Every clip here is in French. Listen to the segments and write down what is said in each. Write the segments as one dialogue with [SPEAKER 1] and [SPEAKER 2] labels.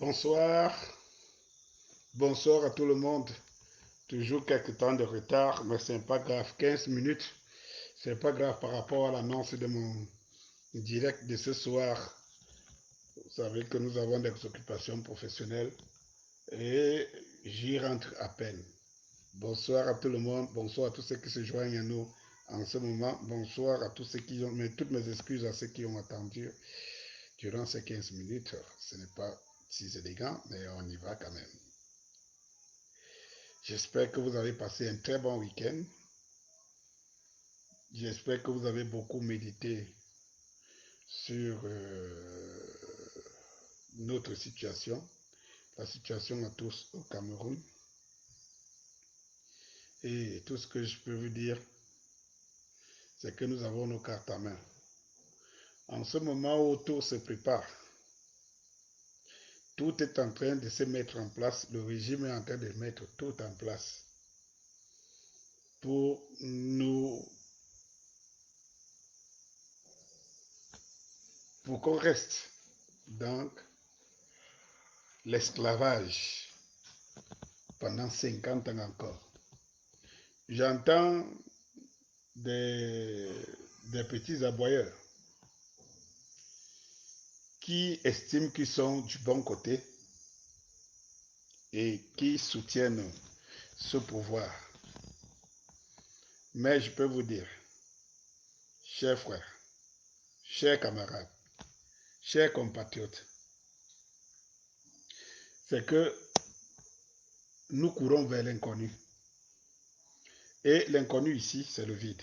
[SPEAKER 1] Bonsoir, bonsoir à tout le monde. Toujours quelques temps de retard, mais ce n'est pas grave. 15 minutes, c'est pas grave par rapport à l'annonce de mon direct de ce soir. Vous savez que nous avons des occupations professionnelles et j'y rentre à peine. Bonsoir à tout le monde, bonsoir à tous ceux qui se joignent à nous en ce moment. Bonsoir à tous ceux qui ont, mais toutes mes excuses à ceux qui ont attendu durant ces 15 minutes. Ce n'est pas si élégant, mais on y va quand même. J'espère que vous avez passé un très bon week-end. J'espère que vous avez beaucoup médité sur notre situation, la situation à tous au Cameroun. Et tout ce que je peux vous dire, c'est que nous avons nos cartes à main. En ce moment où tout se prépare, tout est en train de se mettre en place, le régime est en train de mettre tout en place pour qu'on reste dans l'esclavage pendant 50 ans encore. J'entends des petits aboyeurs qui estiment qu'ils sont du bon côté et qui soutiennent ce pouvoir. Mais je peux vous dire, chers frères, chers camarades, chers compatriotes, c'est que nous courons vers l'inconnu. Et l'inconnu ici, c'est le vide.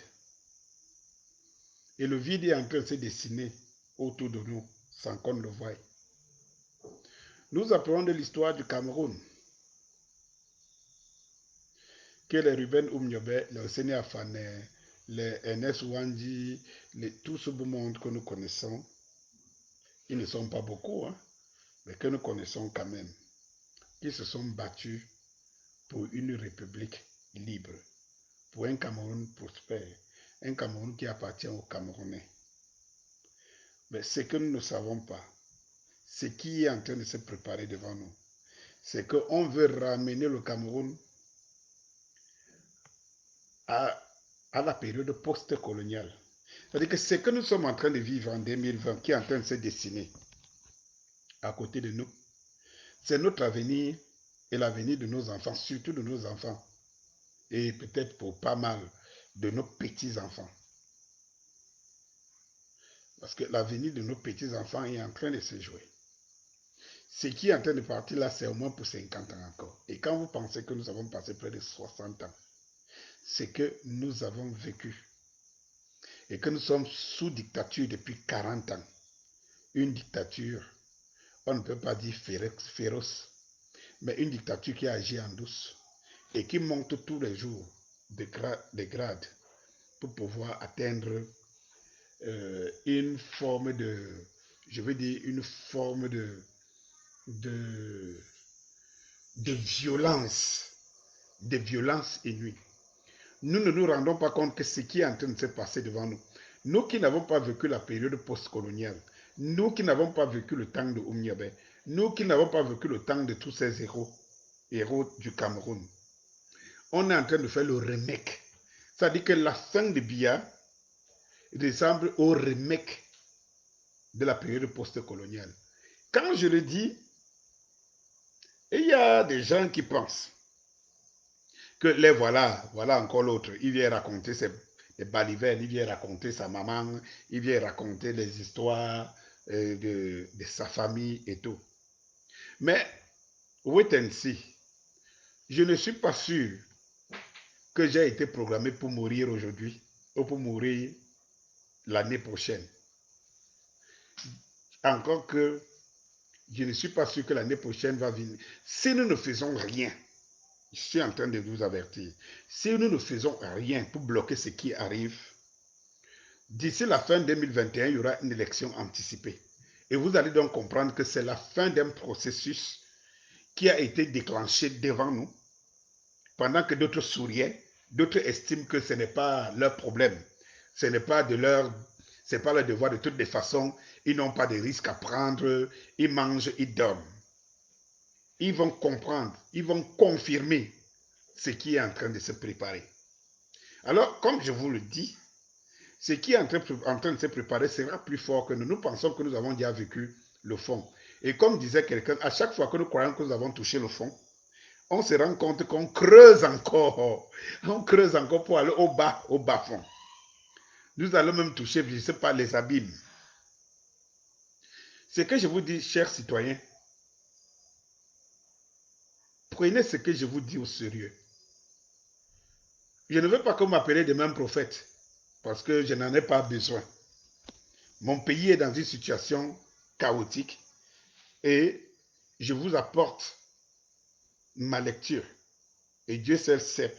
[SPEAKER 1] Et le vide est en train de se dessiner autour de nous, sans qu'on le voie. Nous apprenons de l'histoire du Cameroun que les Ruben Oumniobe, les Oseni Afane, les Ernest Ouandji, tout ce beau monde que nous connaissons, ils ne sont pas beaucoup, hein, mais que nous connaissons quand même, qui se sont battus pour une république libre, pour un Cameroun prospère, un Cameroun qui appartient aux Camerounais. Mais ce que nous ne savons pas, ce qui est en train de se préparer devant nous, c'est qu'on veut ramener le Cameroun à la période post-coloniale. C'est-à-dire que ce que nous sommes en train de vivre en 2020, qui est en train de se dessiner à côté de nous, c'est notre avenir et l'avenir de nos enfants, surtout de nos enfants, et peut-être pour pas mal de nos petits-enfants. Parce que l'avenir de nos petits-enfants est en train de se jouer. Ce qui est en train de partir là, c'est au moins pour 50 ans encore. Et quand vous pensez que nous avons passé près de 60 ans, c'est que nous avons vécu et que nous sommes sous dictature depuis 40 ans. Une dictature, on ne peut pas dire féroce, mais une dictature qui agit en douce et qui monte tous les jours des grades pour pouvoir atteindre une forme de, je veux dire, une forme de violence inouïe. Nous ne nous rendons pas compte que ce qui est en train de se passer devant nous, nous qui n'avons pas vécu la période post-coloniale, nous qui n'avons pas vécu le temps de Oumniabe, nous qui n'avons pas vécu le temps de tous ces héros du Cameroun, on est en train de faire le remake. C'est-à-dire que la fin de Biya ressemble au remake de la période post-coloniale. Quand je le dis, il y a des gens qui pensent que les voilà encore l'autre. Il vient raconter ses balivernes, il vient raconter sa maman, il vient raconter les histoires de sa famille et tout. Mais, wait and see. Je ne suis pas sûr que j'ai été programmé pour mourir aujourd'hui ou pour mourir l'année prochaine. Encore que je ne suis pas sûr que l'année prochaine va venir. Si nous ne faisons rien, je suis en train de vous avertir, si nous ne faisons rien pour bloquer ce qui arrive, d'ici la fin 2021, il y aura une élection anticipée. Et vous allez donc comprendre que c'est la fin d'un processus qui a été déclenché devant nous, pendant que d'autres souriaient, d'autres estiment que ce n'est pas leur problème, ce n'est pas leur devoir. De toutes les façons, ils n'ont pas de risque à prendre, ils mangent, ils dorment. ils vont comprendre, ils vont confirmer ce qui est en train de se préparer. Alors, comme je vous le dis, ce qui est en train de se préparer sera plus fort que nous. Nous pensons que nous avons déjà vécu le fond. Et comme disait quelqu'un, à chaque fois que nous croyons que nous avons touché le fond, on se rend compte qu'on creuse encore. On creuse encore pour aller au bas fond. Nous allons même toucher, je ne sais pas, les abîmes. Ce que je vous dis, chers citoyens, prenez ce que je vous dis au sérieux. Je ne veux pas que vous m'appelez de même prophète, parce que je n'en ai pas besoin. Mon pays est dans une situation chaotique et je vous apporte ma lecture. Et Dieu seul sait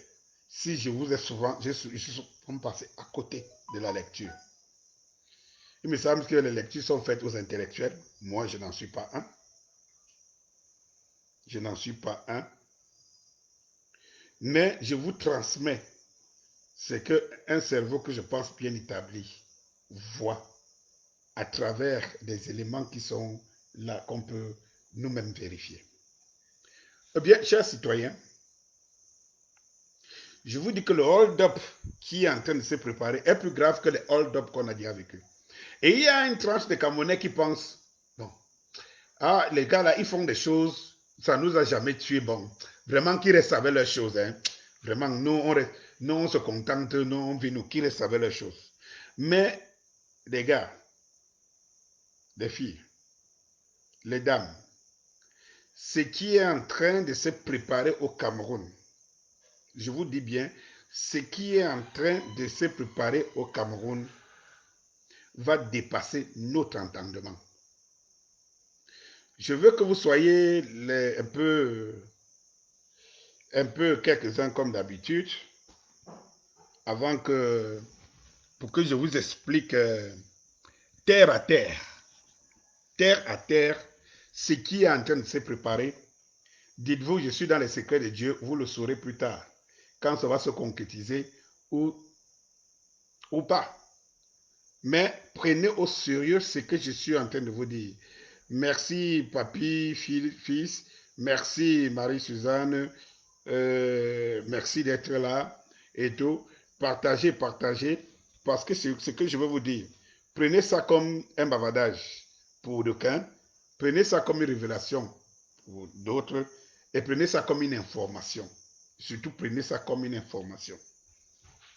[SPEAKER 1] si je vous ai souvent, je suis souvent passé à côté de la lecture. Il me semble que les lectures sont faites aux intellectuels. Moi, je n'en suis pas un. Je n'en suis pas un. Mais je vous transmets ce qu'un cerveau que je pense bien établi voit à travers des éléments qui sont là, qu'on peut nous-mêmes vérifier. Eh bien, chers citoyens, je vous dis que le hold-up qui est en train de se préparer est plus grave que les hold-up qu'on a déjà vécu. Et il y a une tranche de Camerounais qui pense, bon, ah, les gars là, ils font des choses, ça nous a jamais tués, bon, vraiment qu'ils restent avec leurs choses, hein. Vraiment, nous, on se contente, nous, on vit nous, qu'ils restent avec leurs choses. Mais, les gars, les filles, les dames, ce qui est en train de se préparer au Cameroun, je vous dis bien, ce qui est en train de se préparer au Cameroun va dépasser notre entendement. Je veux que vous soyez un peu quelques-uns comme d'habitude, pour que je vous explique terre à terre, ce qui est en train de se préparer. Dites-vous, je suis dans les secrets de Dieu, vous le saurez plus tard, quand ça va se concrétiser ou pas. Mais prenez au sérieux ce que je suis en train de vous dire. Merci, papy, fils. Merci, Marie-Suzanne. Merci d'être là et tout. Partagez, parce que c'est ce que je veux vous dire. Prenez ça comme un bavardage pour d'aucuns. Prenez ça comme une révélation pour d'autres. Et prenez ça comme une information. Surtout, prenez ça comme une information.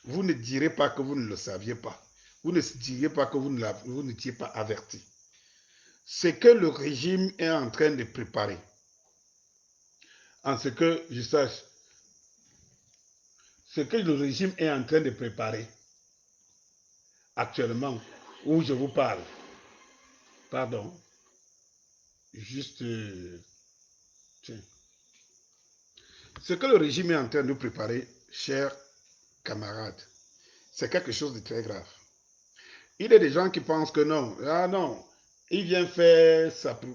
[SPEAKER 1] Vous ne direz pas que vous ne le saviez pas. Vous ne direz pas que vous n'étiez pas averti. Ce que le régime est en train de préparer, en ce que je sache, ce que le régime est en train de préparer actuellement, où je vous parle, pardon, juste, tiens. Ce que le régime est en train de préparer, chers camarades, c'est quelque chose de très grave. Il y a des gens qui pensent que non, ah non, il vient faire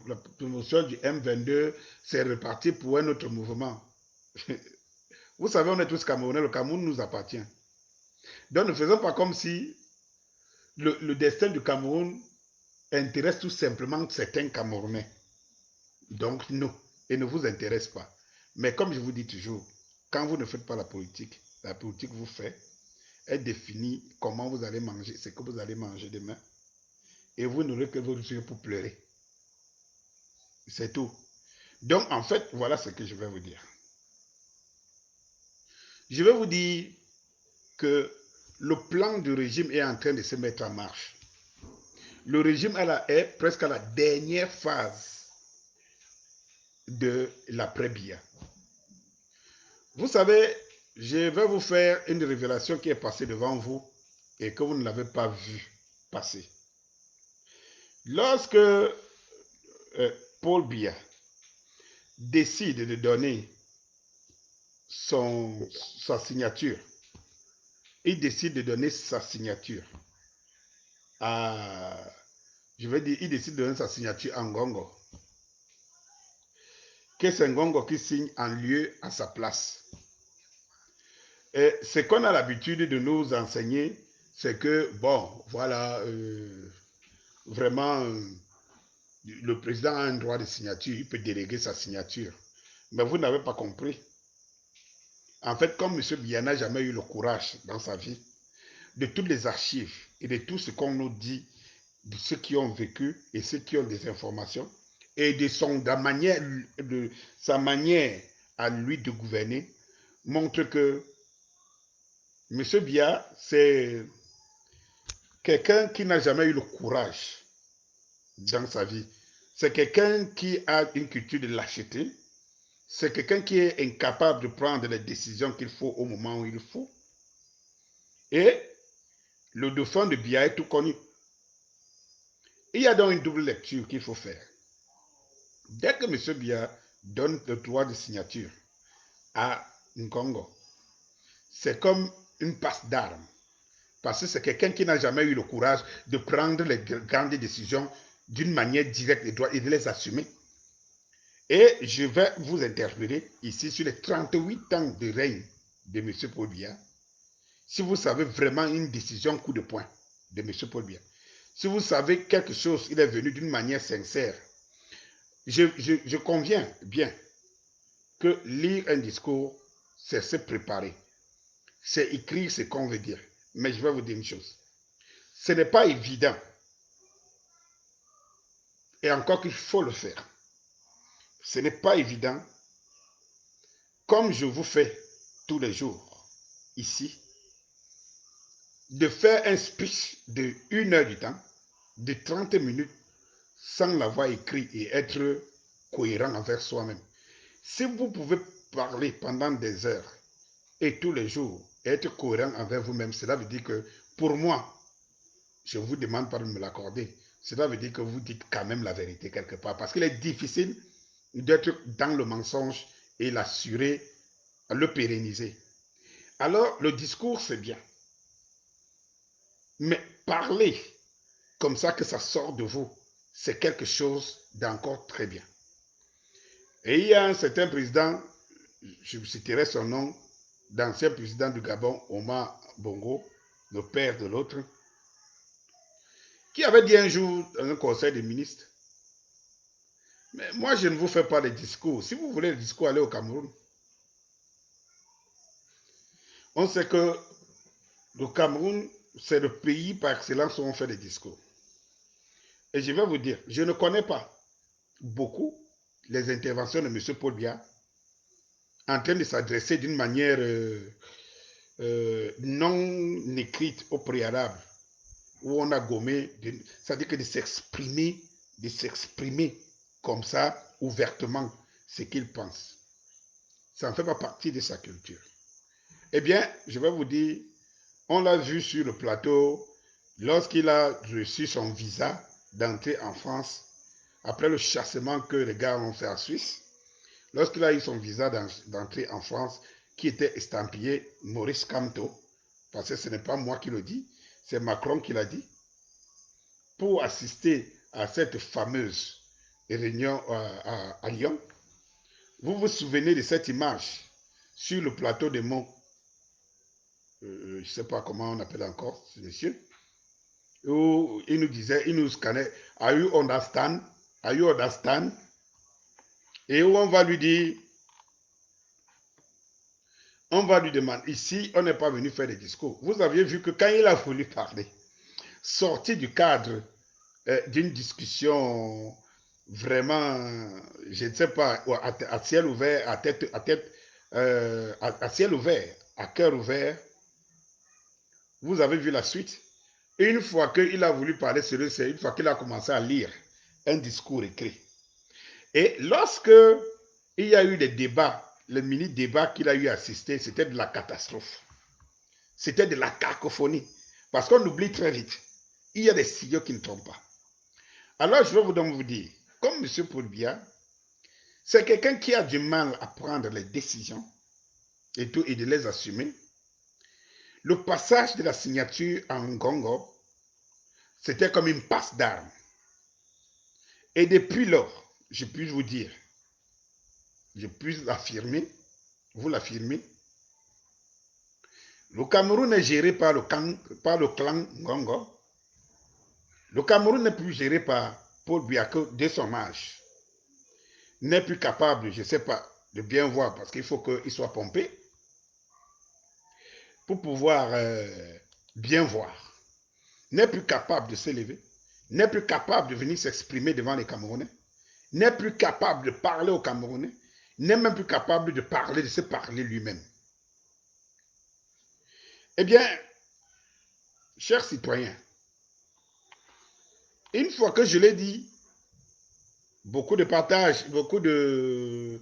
[SPEAKER 1] la promotion du M22, c'est reparti pour un autre mouvement. Vous savez, on est tous Camerounais, le Cameroun nous appartient. Donc ne faisons pas comme si le destin du Cameroun intéresse tout simplement certains Camerounais. Donc non, et ne vous intéresse pas. Mais comme je vous dis toujours, quand vous ne faites pas la politique vous fait est définie comment vous allez manger, ce que vous allez manger demain. Et vous n'aurez que vos yeux pour pleurer. C'est tout. Donc en fait, voilà ce que je vais vous dire. Je vais vous dire que le plan du régime est en train de se mettre en marche. Le régime est presque à la dernière phase de l'après-Biya. Vous savez, je vais vous faire une révélation qui est passée devant vous et que vous ne l'avez pas vue passer. Lorsque Paul Biya décide de donner sa signature, il décide de donner sa signature à, je vais dire, il décide de donner sa signature à Ngongo. Que c'est Ngongo qui signe en lieu à sa place. Et ce qu'on a l'habitude de nous enseigner, c'est que, bon, voilà, vraiment, le président a un droit de signature, il peut déléguer sa signature Mais vous n'avez pas compris. En fait, comme M. Biya n'a jamais eu le courage dans sa vie, de toutes les archives et de tout ce qu'on nous dit, de ceux qui ont vécu et ceux qui ont des informations, et de sa manière à lui de gouverner, montre que M. Biya, c'est quelqu'un qui n'a jamais eu le courage dans sa vie. C'est quelqu'un qui a une culture de lâcheté. C'est quelqu'un qui est incapable de prendre les décisions qu'il faut au moment où il faut. Et le dauphin de Biya est tout connu. Il y a donc une double lecture qu'il faut faire. Dès que M. Biya donne le droit de signature à Nkongo, c'est comme une passe d'armes. Parce que c'est quelqu'un qui n'a jamais eu le courage de prendre les grandes décisions d'une manière directe et droite et de les assumer. Et je vais vous interpeller ici sur les 38 ans de règne de M. Paul Biya. Si vous savez vraiment une décision coup de poing de M. Paul Biya, si vous savez quelque chose, il est venu d'une manière sincère, je conviens bien que lire un discours, c'est se préparer. C'est écrire ce qu'on veut dire. Mais je vais vous dire une chose. Ce n'est pas évident. Et encore qu'il faut le faire. Ce n'est pas évident. Comme je vous fais tous les jours ici, de faire un speech de 1 heure du temps, de 30 minutes, sans l'avoir écrit et être cohérent envers soi-même. Si vous pouvez parler pendant des heures et tous les jours, et être cohérent envers vous-même, cela veut dire que pour moi, je vous demande pas de me l'accorder, cela veut dire que vous dites quand même la vérité quelque part, parce qu'il est difficile d'être dans le mensonge et l'assurer, le pérenniser. Alors, le discours, c'est bien. Mais parler comme ça que ça sort de vous, c'est quelque chose d'encore très bien. Et il y a un certain président, je vous citerai son nom, d'ancien président du Gabon, Omar Bongo, le père de l'autre, qui avait dit un jour dans un conseil des ministres, mais moi je ne vous fais pas de discours. Si vous voulez le discours, allez au Cameroun. On sait que le Cameroun, c'est le pays par excellence où on fait des discours. Et je vais vous dire, je ne connais pas beaucoup les interventions de M. Paul Biya en train de s'adresser d'une manière non écrite au préalable, où on a gommé, c'est-à-dire que de s'exprimer comme ça, ouvertement, ce qu'il pense. Ça ne fait pas partie de sa culture. Eh bien, je vais vous dire, on l'a vu sur le plateau, lorsqu'il a reçu son visa d'entrée en France, après le chassement que les gars ont fait en Suisse, lorsqu'il a eu son visa d'entrée en France, qui était estampillé Maurice Kamto, parce que ce n'est pas moi qui le dis, c'est Macron qui l'a dit, pour assister à cette fameuse réunion à Lyon. Vous vous souvenez de cette image sur le plateau des monts, je ne sais pas comment on appelle encore ce monsieur, où il nous disait, il nous scannait, are you understand? Are you understand? Et où on va lui dire, on va lui demander, ici, on n'est pas venu faire des discours. Vous aviez vu que quand il a voulu parler, sorti du cadre d'une discussion vraiment, je ne sais pas, à ciel ouvert, à ciel ouvert, à cœur ouvert, vous avez vu la suite. Une fois qu'il a voulu parler sur c'est une fois qu'il a commencé à lire un discours écrit. Et lorsque il y a eu des débats, le mini-débat qu'il a eu assisté, c'était de la catastrophe. C'était de la cacophonie. Parce qu'on oublie très vite. Il y a des signaux qui ne trompent pas. Alors, je vais donc vous dire, comme M. Paul Biya, c'est quelqu'un qui a du mal à prendre les décisions et de les assumer. Le passage de la signature à Nkongo, c'était comme une passe d'armes. Et depuis lors, je puis vous dire, je puis l'affirmer, vous l'affirmez, le Cameroun est géré par le clan Nkongo. Le Cameroun n'est plus géré par Paul Biya que de son âge. N'est plus capable, je ne sais pas, de bien voir, parce qu'il faut qu'il soit pompé, pour pouvoir bien voir, n'est plus capable de s'élever, n'est plus capable de venir s'exprimer devant les Camerounais, n'est plus capable de parler aux Camerounais, n'est même plus capable de parler, de se parler lui-même. Eh bien, chers citoyens, une fois que je l'ai dit, beaucoup de partage, beaucoup de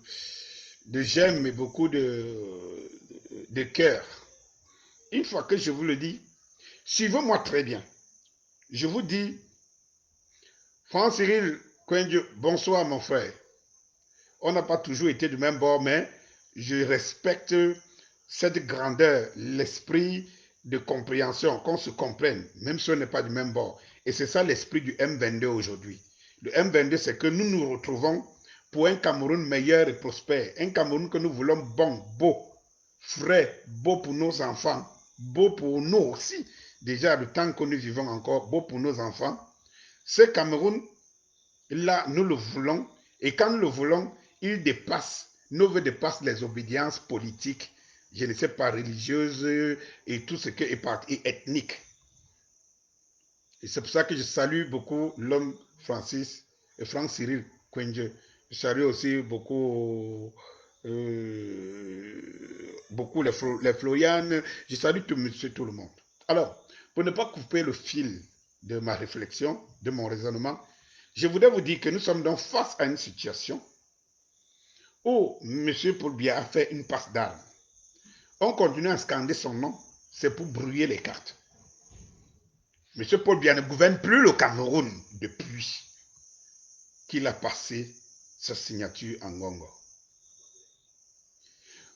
[SPEAKER 1] j'aime et beaucoup de cœur. Une fois que je vous le dis, suivez-moi très bien. Je vous dis, Franck-Cyril Kouendjé, bonsoir mon frère. On n'a pas toujours été du même bord, mais je respecte cette grandeur, l'esprit de compréhension, qu'on se comprenne, même si on n'est pas du même bord. Et c'est ça l'esprit du M22 aujourd'hui. Le M22, c'est que nous nous retrouvons pour un Cameroun meilleur et prospère. Un Cameroun que nous voulons bon, beau, frais, beau pour nos enfants, beau pour nous aussi. Déjà, le temps que nous vivons encore, beau pour nos enfants. Ce Cameroun-là, nous le voulons. Et quand nous le voulons, il dépasse, nos voeux dépassent les obédiences politiques, je ne sais pas, religieuses et tout ce qui est parti ethnique. Et c'est pour ça que je salue beaucoup l'homme Francis et Franck-Cyril Kouendjé. Je salue aussi beaucoup, les Florian. Je salue tout le monde. Alors, pour ne pas couper le fil de ma réflexion, de mon raisonnement, je voudrais vous dire que nous sommes donc face à une situation où M. Paul Biya a fait une passe d'armes. On continue à scander son nom, c'est pour brouiller les cartes. M. Paul Biya ne gouverne plus le Cameroun depuis qu'il a passé sa signature en Ngongo.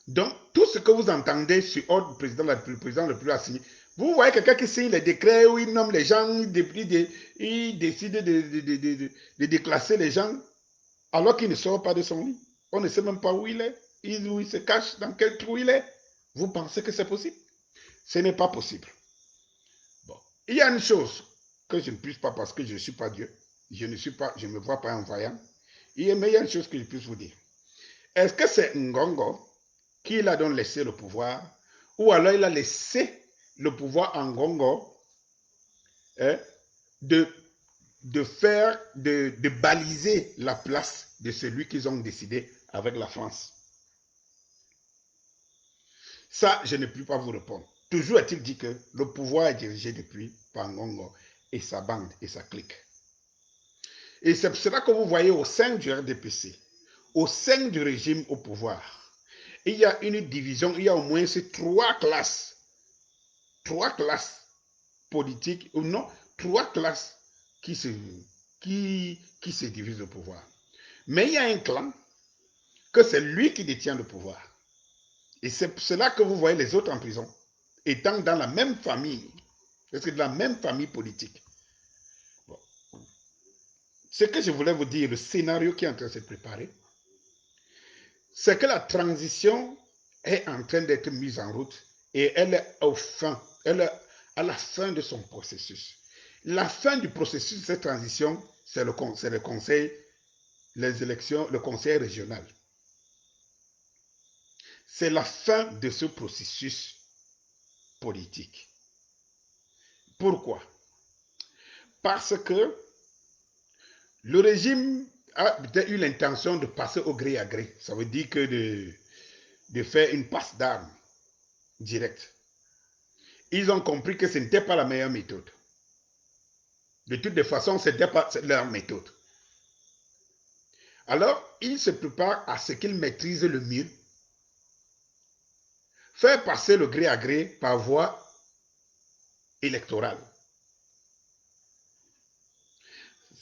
[SPEAKER 1] Donc, tout ce que vous entendez sur ordre du président de la République, le président de la République a signé, vous voyez quelqu'un qui signe les décrets où il nomme les gens, il décide de déclasser les gens, alors qu'il ne sort pas de son lit. On ne sait même pas où il est, où il se cache, dans quel trou il est. Vous pensez que c'est possible? Ce n'est pas possible. Bon. Il y a une chose que je ne puisse pas, parce que je ne suis pas Dieu, je ne me vois pas en voyant, mais il y a une chose que je puisse vous dire. Est-ce que c'est Ngongo qui l'a donc laissé le pouvoir, ou alors il a laissé le pouvoir à Ngongo de baliser la place de celui qu'ils ont décidé avec la France? Ça, je ne peux pas vous répondre. Toujours est-il dit que le pouvoir est dirigé depuis par Ngongo et sa bande et sa clique. Et c'est pour cela que vous voyez au sein du RDPC, au sein du régime au pouvoir, il y a une division, il y a au moins ces trois classes politiques, ou non, trois classes qui se divisent au pouvoir. Mais il y a un clan que c'est lui qui détient le pouvoir. Et c'est pour cela que vous voyez les autres en prison, étant dans la même famille, parce que de la même famille politique. Bon. Ce que je voulais vous dire, le scénario qui est en train de se préparer, c'est que la transition est en train d'être mise en route et elle est à la fin de son processus. La fin du processus de cette transition, c'est le conseil, les élections, le conseil régional. C'est la fin de ce processus politique. Pourquoi? Parce que le régime a peut-être eu l'intention de passer au gré à gré. Ça veut dire que de faire une passe d'armes directe. Ils ont compris que ce n'était pas la meilleure méthode. De toutes les façons, ce n'était pas leur méthode. Alors, ils se préparent à ce qu'ils maîtrisent le mieux. Faire passer le gré à gré par voie électorale.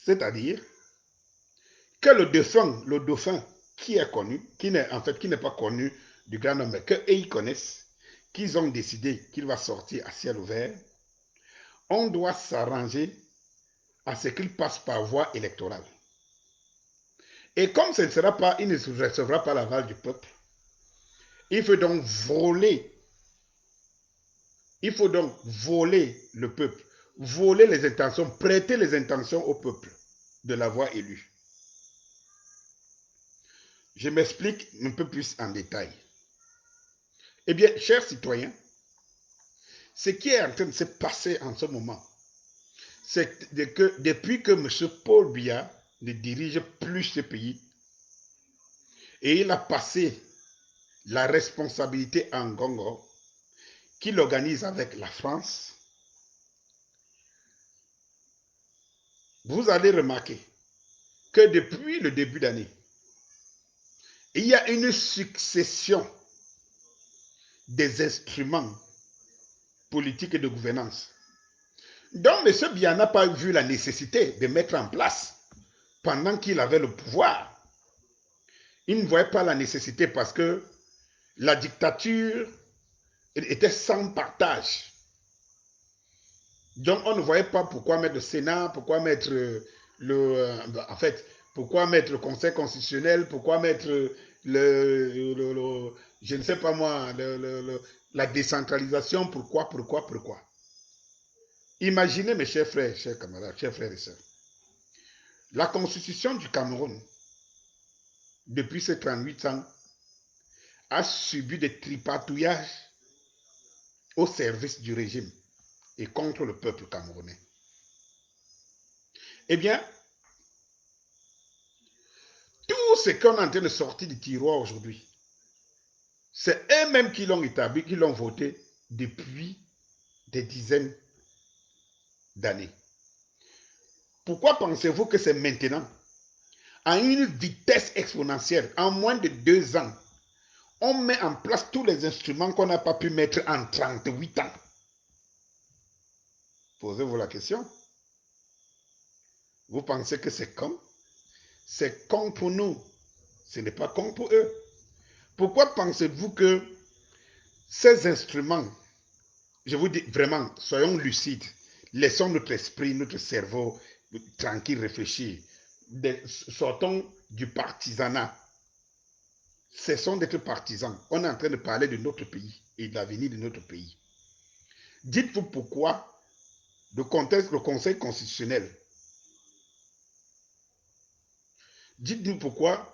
[SPEAKER 1] C'est-à-dire que le dauphin qui est connu, qui n'est pas connu du grand nombre, qu'eux ils connaissent, qu'ils ont décidé qu'il va sortir à ciel ouvert, on doit s'arranger à ce qu'il passe par voie électorale. Et comme ce ne sera pas, il ne recevra pas l'aval du peuple, il faut donc voler le peuple, voler les intentions, prêter les intentions au peuple de l'avoir élu. Je m'explique un peu plus en détail. Eh bien, chers citoyens, ce qui est en train de se passer en ce moment, c'est que depuis que M. Paul Biya ne dirige plus ce pays, et il a passé la responsabilité à Ngongo, qu'il organise avec la France, vous allez remarquer que depuis le début d'année, il y a une succession des instruments politiques et de gouvernance dont M. Biya n'a pas vu la nécessité de mettre en place pendant qu'il avait le pouvoir. Il ne voyait pas la nécessité parce que la dictature était sans partage. Donc on ne voyait pas pourquoi mettre le Sénat, pourquoi mettre en fait, pourquoi mettre le Conseil constitutionnel, pourquoi mettre je ne sais pas moi, la décentralisation, pourquoi. Imaginez mes chers frères, chers camarades, chers frères et sœurs, la constitution du Cameroun, depuis ces 38 ans, a subi des tripatouillages au service du régime et contre le peuple camerounais. Eh bien, tout ce qu'on est en train de sortir du tiroir aujourd'hui, c'est eux-mêmes qui l'ont établi, qui l'ont voté depuis des dizaines d'années. Pourquoi pensez-vous que c'est maintenant, à une vitesse exponentielle, en moins de 2 ans, on met en place tous les instruments qu'on n'a pas pu mettre en 38 ans? Posez-vous la question. Vous pensez que c'est con? C'est con pour nous. Ce n'est pas con pour eux. Pourquoi pensez-vous que ces instruments, je vous dis vraiment, soyons lucides, laissons notre esprit, notre cerveau tranquille réfléchir, sortons du partisanat, cessons d'être partisans. On est en train de parler de notre pays et de l'avenir de notre pays. Dites-vous pourquoi le Conseil constitutionnel, dites-nous pourquoi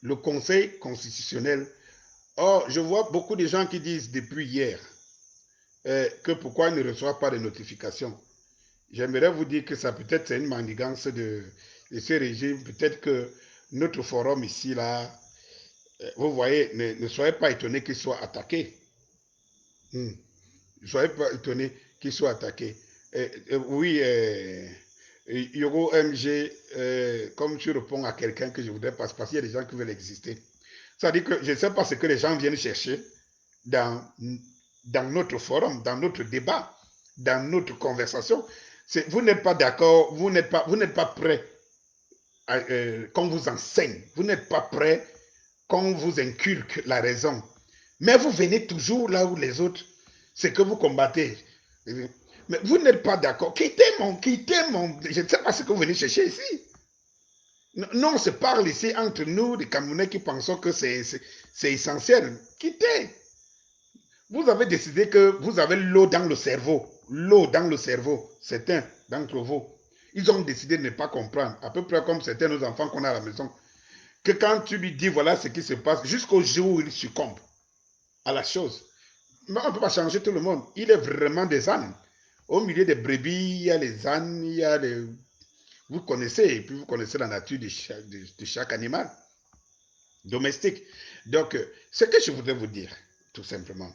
[SPEAKER 1] le Conseil constitutionnel, je vois beaucoup de gens qui disent depuis hier que pourquoi ils ne reçoivent pas de notifications. J'aimerais vous dire que ça peut-être c'est une manigance de ce régime. Peut-être que notre forum ici, là, vous voyez, ne soyez pas étonnés qu'il soit attaqué. Ne soyez pas étonnés qu'il soit attaqué. Oui, Yoro MG, comme tu réponds à quelqu'un que je voudrais pas, parce qu'il y a des gens qui veulent exister. Ça dit que je ne sais pas ce que les gens viennent chercher dans notre forum, dans notre débat, dans notre conversation. Vous n'êtes pas d'accord, vous n'êtes pas prêt qu'on vous enseigne, vous n'êtes pas prêt qu'on vous inculque la raison. Mais vous venez toujours là où les autres, c'est que vous combattez. Mais vous n'êtes pas d'accord. Quittez mon, je ne sais pas ce que vous venez chercher ici. Non, on se parle ici entre nous, des Camerounais qui pensent que c'est essentiel. Quittez. Vous avez décidé que vous avez l'eau dans le cerveau. L'eau dans le cerveau. Certains d'entre vous. Ils ont décidé de ne pas comprendre. À peu près comme certains de nos enfants qu'on a à la maison. Que quand tu lui dis voilà ce qui se passe, jusqu'au jour où il succombe à la chose. Mais on ne peut pas changer tout le monde. Il est vraiment des ânes. Au milieu des brebis, il y a les ânes, il y a les... Vous connaissez, et puis vous connaissez la nature de chaque animal domestique. Donc, ce que je voudrais vous dire, tout simplement,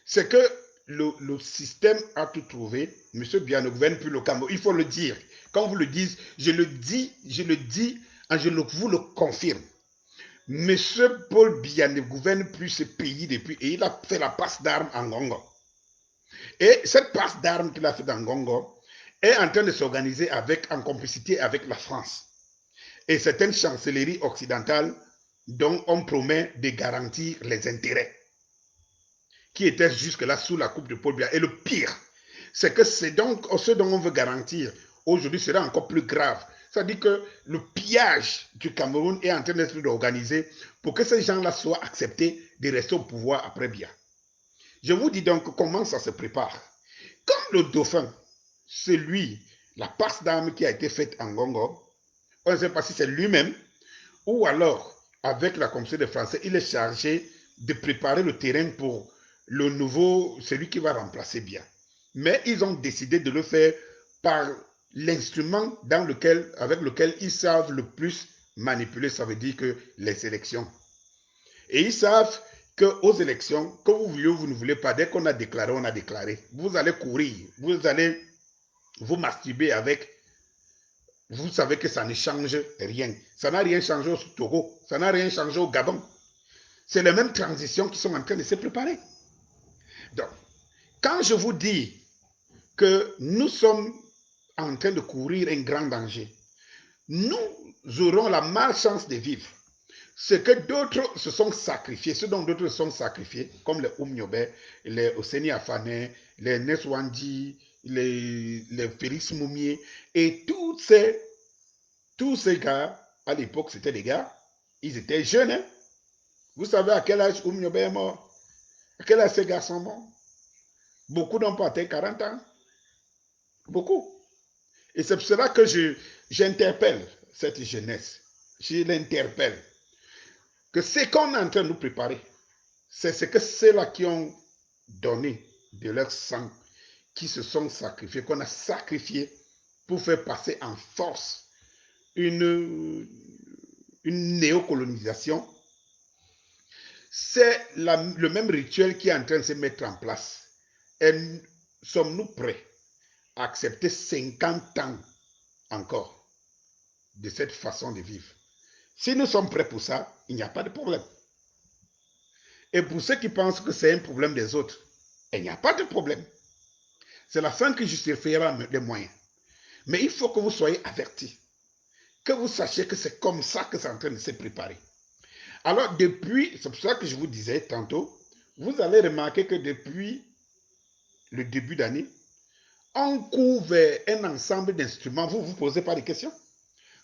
[SPEAKER 1] c'est que le système a tout trouvé. M. Biya ne gouverne plus le Cameroun. Il faut le dire. Quand vous le dites, je le dis, et vous le confirme. M. Paul Biya ne gouverne plus ce pays depuis, et il a fait la passe d'armes en Ngongo. Et cette passe d'armes qu'il a fait en Ngongo est en train de s'organiser en complicité avec la France et certaines chancelleries occidentales dont on promet de garantir les intérêts, qui étaient jusque-là sous la coupe de Paul Biya. Et le pire, c'est que c'est donc ce dont on veut garantir aujourd'hui sera encore plus grave. C'est-à-dire que le pillage du Cameroun est en train d'être organisé pour que ces gens-là soient acceptés de rester au pouvoir après Biya. Je vous dis donc comment ça se prépare. Comme le dauphin, c'est lui, la passe d'armes qui a été faite en Ngongo, on ne sait pas si c'est lui-même, ou alors avec la communauté des Français, il est chargé de préparer le terrain pour le nouveau, celui qui va remplacer Biya. Mais ils ont décidé de le faire par l'instrument avec lequel ils savent le plus manipuler, ça veut dire que les élections. Et ils savent qu'aux élections, que vous voulez ou vous ne voulez pas, dès qu'on a déclaré, on a déclaré. Vous allez courir, vous allez vous masturber avec. Vous savez que ça ne change rien. Ça n'a rien changé au Togo, ça n'a rien changé au Gabon. C'est les mêmes transitions qui sont en train de se préparer. Donc, quand je vous dis que nous sommes en train de courir un grand danger, nous aurons la malchance de vivre ce que d'autres se sont sacrifiés, ce dont d'autres se sont sacrifiés, comme les Oumniobe, les Oseni Afane, les Neswandi, les Félix Moumier, et tous ces gars, à l'époque, c'était des gars, ils étaient jeunes. Hein? Vous savez à quel âge Oumniobe est mort? À quel âge ces gars sont morts? Beaucoup n'ont pas atteint 40 ans. Beaucoup. Et c'est pour cela que j'interpelle cette jeunesse. Je l'interpelle. Que ce qu'on est en train de nous préparer, c'est ce que ceux-là qui ont donné de leur sang, qui se sont sacrifiés, qu'on a sacrifié pour faire passer en force une néocolonisation. C'est le même rituel qui est en train de se mettre en place. Et sommes-nous prêts à accepter 50 ans encore de cette façon de vivre? Si nous sommes prêts pour ça, il n'y a pas de problème. Et pour ceux qui pensent que c'est un problème des autres, il n'y a pas de problème. C'est la fin qui justifiera les moyens. Mais il faut que vous soyez avertis. Que vous sachiez que c'est comme ça que c'est en train de se préparer. Alors c'est pour ça que je vous disais tantôt, vous allez remarquer que depuis le début d'année, on court vers un ensemble d'instruments. Vous ne vous posez pas de questions.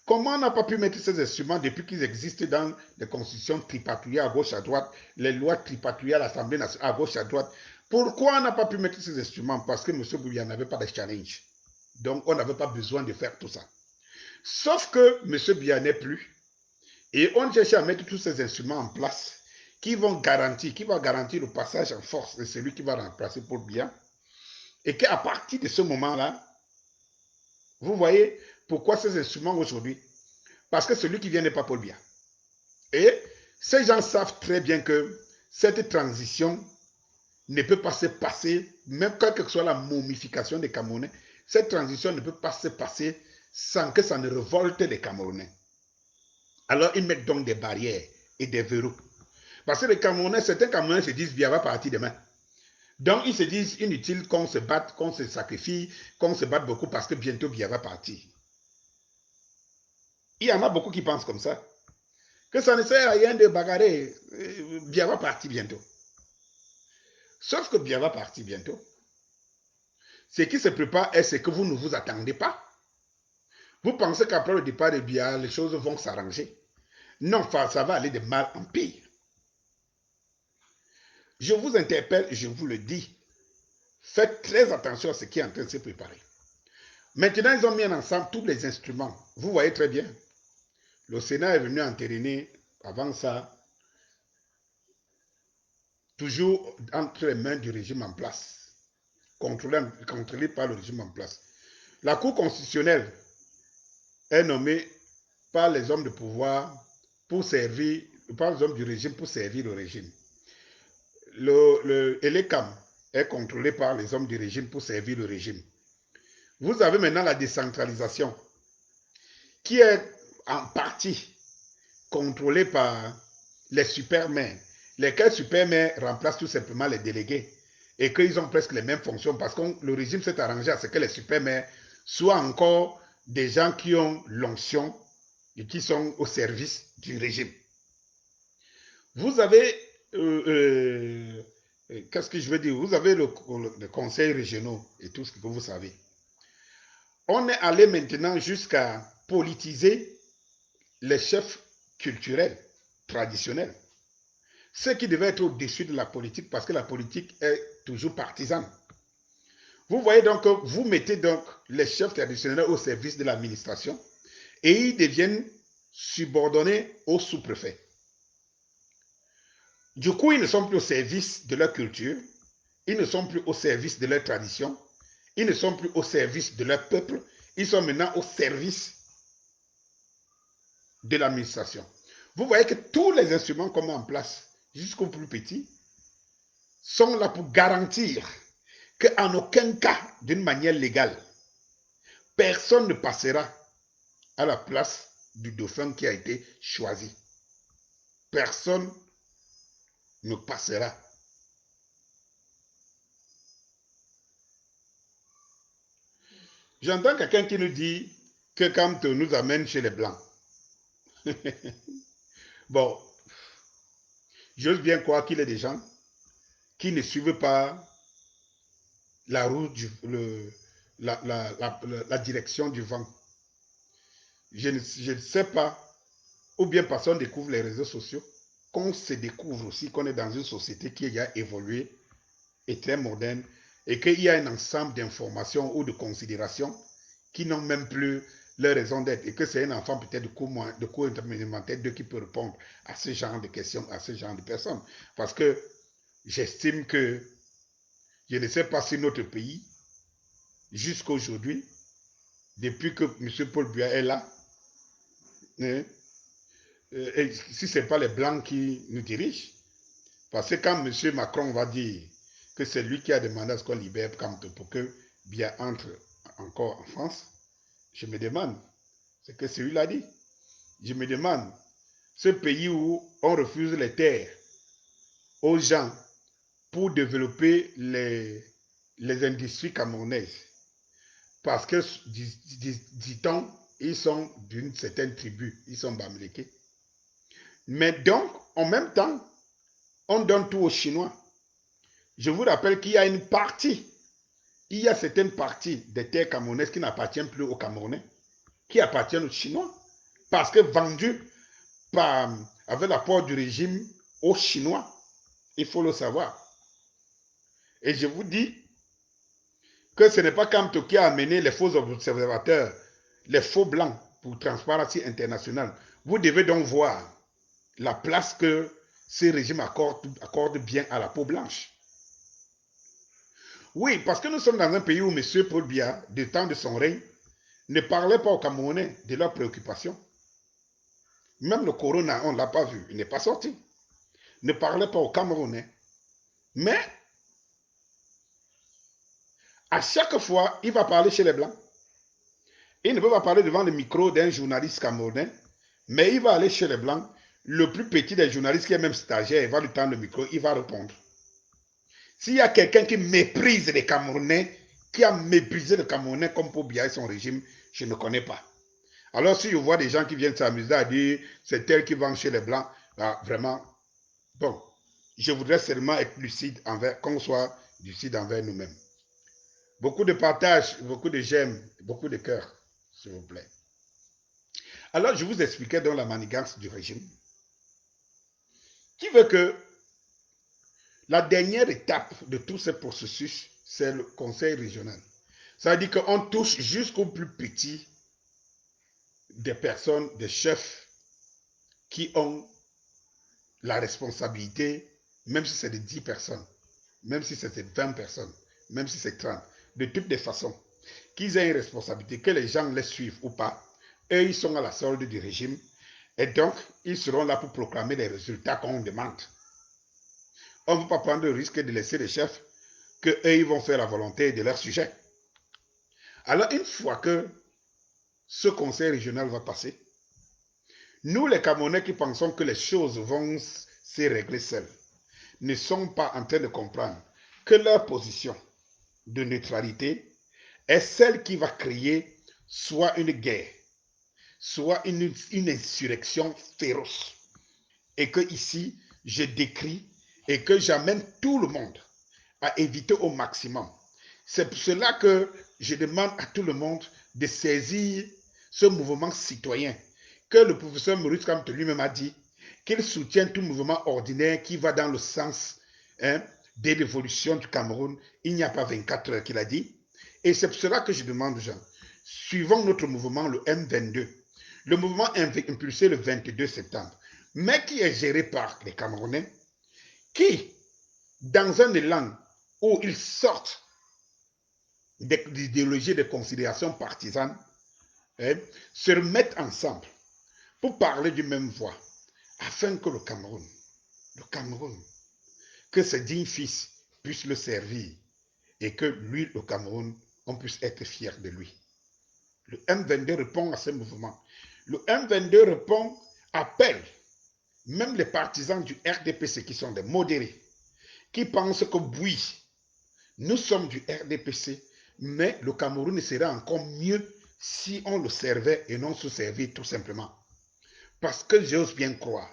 [SPEAKER 1] Comment on n'a pas pu mettre ces instruments depuis qu'ils existent dans les constitutions tripatouillées à gauche à droite, les lois tripatouillées à l'Assemblée nationale à gauche à droite? Pourquoi on n'a pas pu mettre ces instruments? Parce que M. Bouya n'avait pas de challenge. Donc on n'avait pas besoin de faire tout ça. Sauf que M. Biya n'est plus. Et on cherche à mettre tous ces instruments en place qui vont garantir le passage en force de celui qui va remplacer Paul Biya. Et qu'à partir de ce moment-là, vous voyez pourquoi ces instruments aujourd'hui? Parce que celui qui vient n'est pas Paul Biya. Et ces gens savent très bien que cette transition ne peut pas se passer, même quelle que soit la momification des Camerounais, cette transition ne peut pas se passer sans que ça ne révolte les Camerounais. Alors ils mettent donc des barrières et des verrous. Parce que les Camerounais, certains Camerounais se disent Biya va partir demain. Donc ils se disent inutile qu'on se batte, qu'on se sacrifie, qu'on se batte beaucoup parce que bientôt Biya va partir. Il y en a beaucoup qui pensent comme ça. Que ça ne sert à rien de bagarrer. Biya va partir bientôt. Sauf que Biya va partir bientôt. Ce qui se prépare est ce que vous ne vous attendez pas. Vous pensez qu'après le départ de Biya, les choses vont s'arranger. Non, ça va aller de mal en pire. Je vous interpelle, je vous le dis. Faites très attention à ce qui est en train de se préparer. Maintenant, ils ont mis ensemble tous les instruments. Vous voyez très bien. Le Sénat est venu entériner, avant ça, toujours entre les mains du régime en place, contrôlé par le régime en place. La Cour constitutionnelle est nommée par les hommes de pouvoir par les hommes du régime pour servir le régime. Et l'ECAM est contrôlé par les hommes du régime pour servir le régime. Vous avez maintenant la décentralisation qui est en partie contrôlée par les super-maires, lesquels super-maires remplacent tout simplement les délégués et qu'ils ont presque les mêmes fonctions parce que le régime s'est arrangé à ce que les super-maires soient encore des gens qui ont l'onction et qui sont au service du régime. Vous avez, qu'est-ce que je veux dire? Vous avez le conseil régionaux et tout ce que vous savez. On est allé maintenant jusqu'à politiser les chefs culturels, traditionnels. Ceux qui devaient être au-dessus de la politique parce que la politique est toujours partisane. Vous voyez donc que vous mettez donc les chefs traditionnels au service de l'administration et ils deviennent subordonnés au sous-préfet. Du coup, ils ne sont plus au service de leur culture, ils ne sont plus au service de leur tradition, ils ne sont plus au service de leur peuple, ils sont maintenant au service de l'administration. Vous voyez que tous les instruments qu'on met en place, jusqu'au plus petit, sont là pour garantir qu'en aucun cas, d'une manière légale, personne ne passera à la place du dauphin qui a été choisi. Personne ne passera. J'entends quelqu'un qui nous dit que quand on nous amène chez les Blancs, bon, j'ose bien croire qu'il y a des gens qui ne suivent pas la route, la direction du vent. Je ne sais pas, ou bien parce qu'on découvre les réseaux sociaux, qu'on se découvre aussi qu'on est dans une société qui a évolué et très moderne, et qu'il y a un ensemble d'informations ou de considérations qui n'ont même plus leur raison d'être, et que c'est un enfant peut-être de cours intermédiaire qui peut répondre à ce genre de questions, à ce genre de personnes. Parce que j'estime que, je ne sais pas si notre pays, jusqu'à aujourd'hui, depuis que M. Paul Biya est là, hein, et si ce n'est pas les Blancs qui nous dirigent, parce que quand M. Macron va dire que c'est lui qui a demandé à ce qu'on libère Kamto pour que Biya entre encore en France, je me demande, c'est que c'est lui l'a dit, je me demande, ce pays où on refuse les terres aux gens pour développer les industries camerounaises, parce que, dit-on, ils sont d'une certaine tribu, ils sont bamlékés. Mais donc, en même temps, on donne tout aux Chinois. Je vous rappelle qu'il y a une partie, il y a certaines parties des terres camerounaises qui n'appartiennent plus aux Camerounais, qui appartiennent aux Chinois, parce que vendues avec l'apport du régime aux Chinois, il faut le savoir. Et je vous dis que ce n'est pas Kamto qui a amené les faux observateurs, les faux blancs pour Transparency International. Vous devez donc voir la place que ce régime accorde bien à la peau blanche. Oui, parce que nous sommes dans un pays où M. Paul Biya, du temps de son règne, ne parlait pas aux Camerounais de leurs préoccupations. Même le corona, on ne l'a pas vu, il n'est pas sorti. Ne parlait pas aux Camerounais. Mais, à chaque fois, il va parler chez les Blancs. Il ne peut pas parler devant le micro d'un journaliste camerounais, mais il va aller chez les Blancs. Le plus petit des journalistes, qui est même stagiaire, il va lui tendre le micro, il va répondre. S'il y a quelqu'un qui méprise les Camerounais, qui a méprisé les Camerounais comme Paul Biya et son régime, je ne connais pas. Alors si je vois des gens qui viennent s'amuser à dire c'est tel qui vend chez les Blancs, là, vraiment, bon, je voudrais seulement être lucide envers, qu'on soit lucide envers nous-mêmes. Beaucoup de partage, beaucoup de j'aime, beaucoup de cœur, s'il vous plaît. Alors je vous expliquais dans la manigance du régime, qui veut que la dernière étape de tout ce processus, c'est le conseil régional. Ça veut dire qu'on touche jusqu'au plus petit des personnes, des chefs qui ont la responsabilité, même si c'est de 10 personnes, même si c'est de 20 personnes, même si c'est 30, de toutes les façons, qu'ils aient une responsabilité, que les gens les suivent ou pas, eux, ils sont à la solde du régime, et donc, ils seront là pour proclamer les résultats qu'on demande. On ne veut pas prendre le risque de laisser les chefs qu'eux, ils vont faire la volonté de leur sujet. Alors, une fois que ce conseil régional va passer, nous, les Camerounais qui pensons que les choses vont se régler seules, ne sont pas en train de comprendre que leur position de neutralité est celle qui va créer soit une guerre, soit une insurrection féroce. Et que ici, je décris et que j'amène tout le monde à éviter au maximum. C'est pour cela que je demande à tout le monde de saisir ce mouvement citoyen que le professeur Maurice Kamto lui-même a dit qu'il soutient tout mouvement ordinaire qui va dans le sens de l'évolution du Cameroun. Il n'y a pas 24 heures qu'il a dit. Et c'est pour cela que je demande aux gens, suivons notre mouvement, le M22, le mouvement impulsé le 22 septembre, mais qui est géré par les Camerounais, qui, dans un élan où ils sortent d'idéologie de considérations partisanes, hein, se remettent ensemble pour parler d'une même voix, afin que le Cameroun, que ses dignes fils puissent le servir et que lui, le Cameroun, on puisse être fier de lui. Le M22 répond à ce mouvement. Le M22 répond, appelle même les partisans du RDPC qui sont des modérés, qui pensent que oui, nous sommes du RDPC, mais le Cameroun serait encore mieux si on le servait et non se servir tout simplement. Parce que j'ose bien croire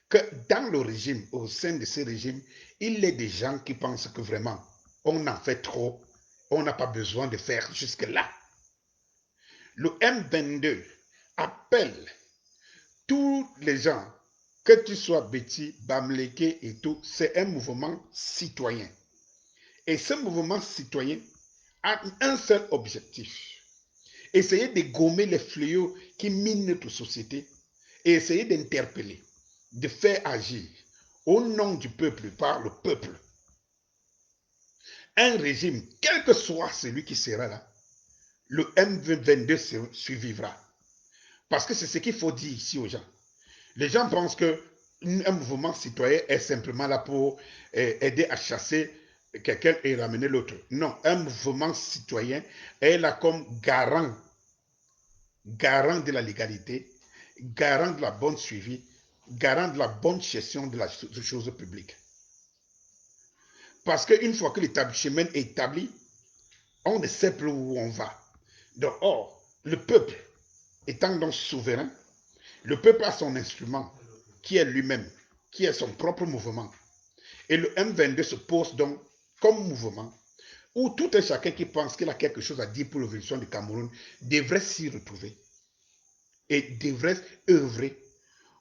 [SPEAKER 1] que dans le régime, au sein de ce régime, il y a des gens qui pensent que vraiment, on en fait trop, on n'a pas besoin de faire jusque-là. Le M22 appelle tous les gens, que tu sois Betty, Bamleke et tout, c'est un mouvement citoyen. Et ce mouvement citoyen a un seul objectif. Essayer de gommer les fléaux qui minent notre société et essayer d'interpeller, de faire agir au nom du peuple, par le peuple. Un régime, quel que soit celui qui sera là, le M22 survivra. Parce que c'est ce qu'il faut dire ici aux gens. Les gens pensent qu'un mouvement citoyen est simplement là pour aider à chasser quelqu'un et ramener l'autre. Non, un mouvement citoyen est là comme garant de la légalité, garant de la bonne suivi, garant de la bonne gestion de la chose publique. Parce qu'une fois que l'établissement est établi, on ne sait plus où on va. Donc, or, le peuple étant donc souverain, le peuple a son instrument, qui est lui-même, qui est son propre mouvement. Et le M22 se pose donc comme mouvement, où tout un chacun qui pense qu'il a quelque chose à dire pour l'évolution du Cameroun devrait s'y retrouver et devrait œuvrer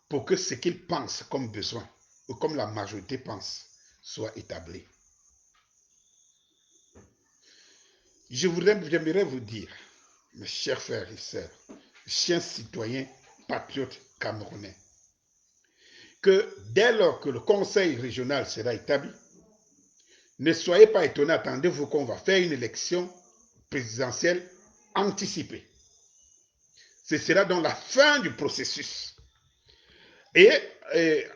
[SPEAKER 1] pour que ce qu'il pense comme besoin, ou comme la majorité pense, soit établi. J'aimerais vous dire, mes chers frères et sœurs, chers citoyens patriotes camerounais, que dès lors que le conseil régional sera établi, ne soyez pas étonnés, attendez-vous qu'on va faire une élection présidentielle anticipée. Ce sera donc la fin du processus. Et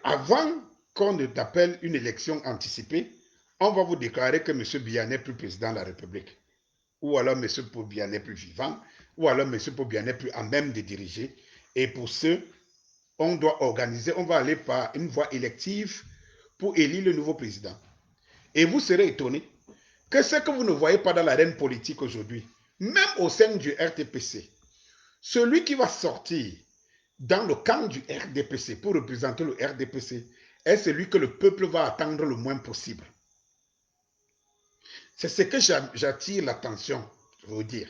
[SPEAKER 1] avant qu'on ne t'appelle une élection anticipée, on va vous déclarer que M. Biya n'est plus président de la République. Ou alors M. Biya n'est plus vivant, ou alors M. Biya n'est plus à même de diriger. Et pour ce, on doit organiser, on va aller par une voie élective pour élire le nouveau président. Et vous serez étonnés que ce que vous ne voyez pas dans l'arène politique aujourd'hui, même au sein du RDPC, celui qui va sortir dans le camp du RDPC pour représenter le RDPC est celui que le peuple va attendre le moins possible. C'est ce que j'attire l'attention, je veux dire.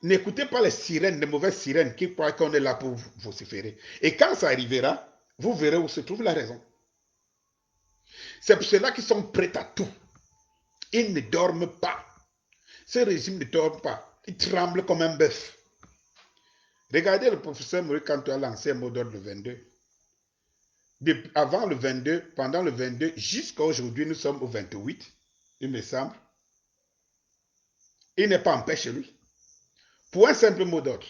[SPEAKER 1] N'écoutez pas les sirènes, les mauvaises sirènes qui croient qu'on est là pour vociférer. Et quand ça arrivera, vous verrez où se trouve la raison. C'est pour cela qu'ils sont prêts à tout. Ils ne dorment pas. Ce régime ne dort pas. Il tremble comme un bœuf. Regardez le professeur Maurice Kanto a lancé un mot d'ordre le 22. Avant le 22, pendant le 22, jusqu'à aujourd'hui, nous sommes au 28, il me semble. Il n'est pas en paix chez lui. Pour un simple mot d'ordre.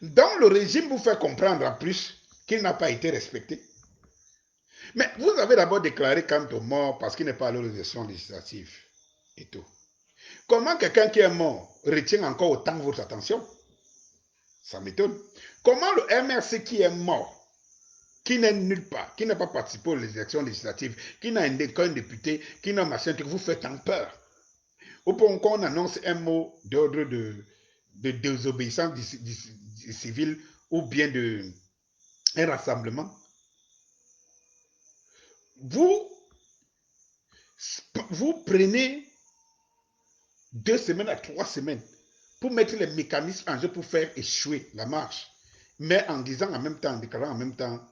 [SPEAKER 1] Donc le régime vous fait comprendre en plus qu'il n'a pas été respecté. Mais vous avez d'abord déclaré Kanto mort parce qu'il n'est pas à l'élection législative et tout. Comment quelqu'un qui est mort retient encore autant votre attention? Ça m'étonne. Comment le MRC qui est mort, qui n'est nulle part, qui n'a pas participé aux élections législatives, qui n'a qu'un député, qui n'a machin, que vous faites en peur? Ou pour qu'on annonce un mot d'ordre de désobéissance civile ou bien un rassemblement. Vous prenez 2 semaines à 3 semaines pour mettre les mécanismes en jeu pour faire échouer la marche, mais en disant en même temps, en déclarant en même temps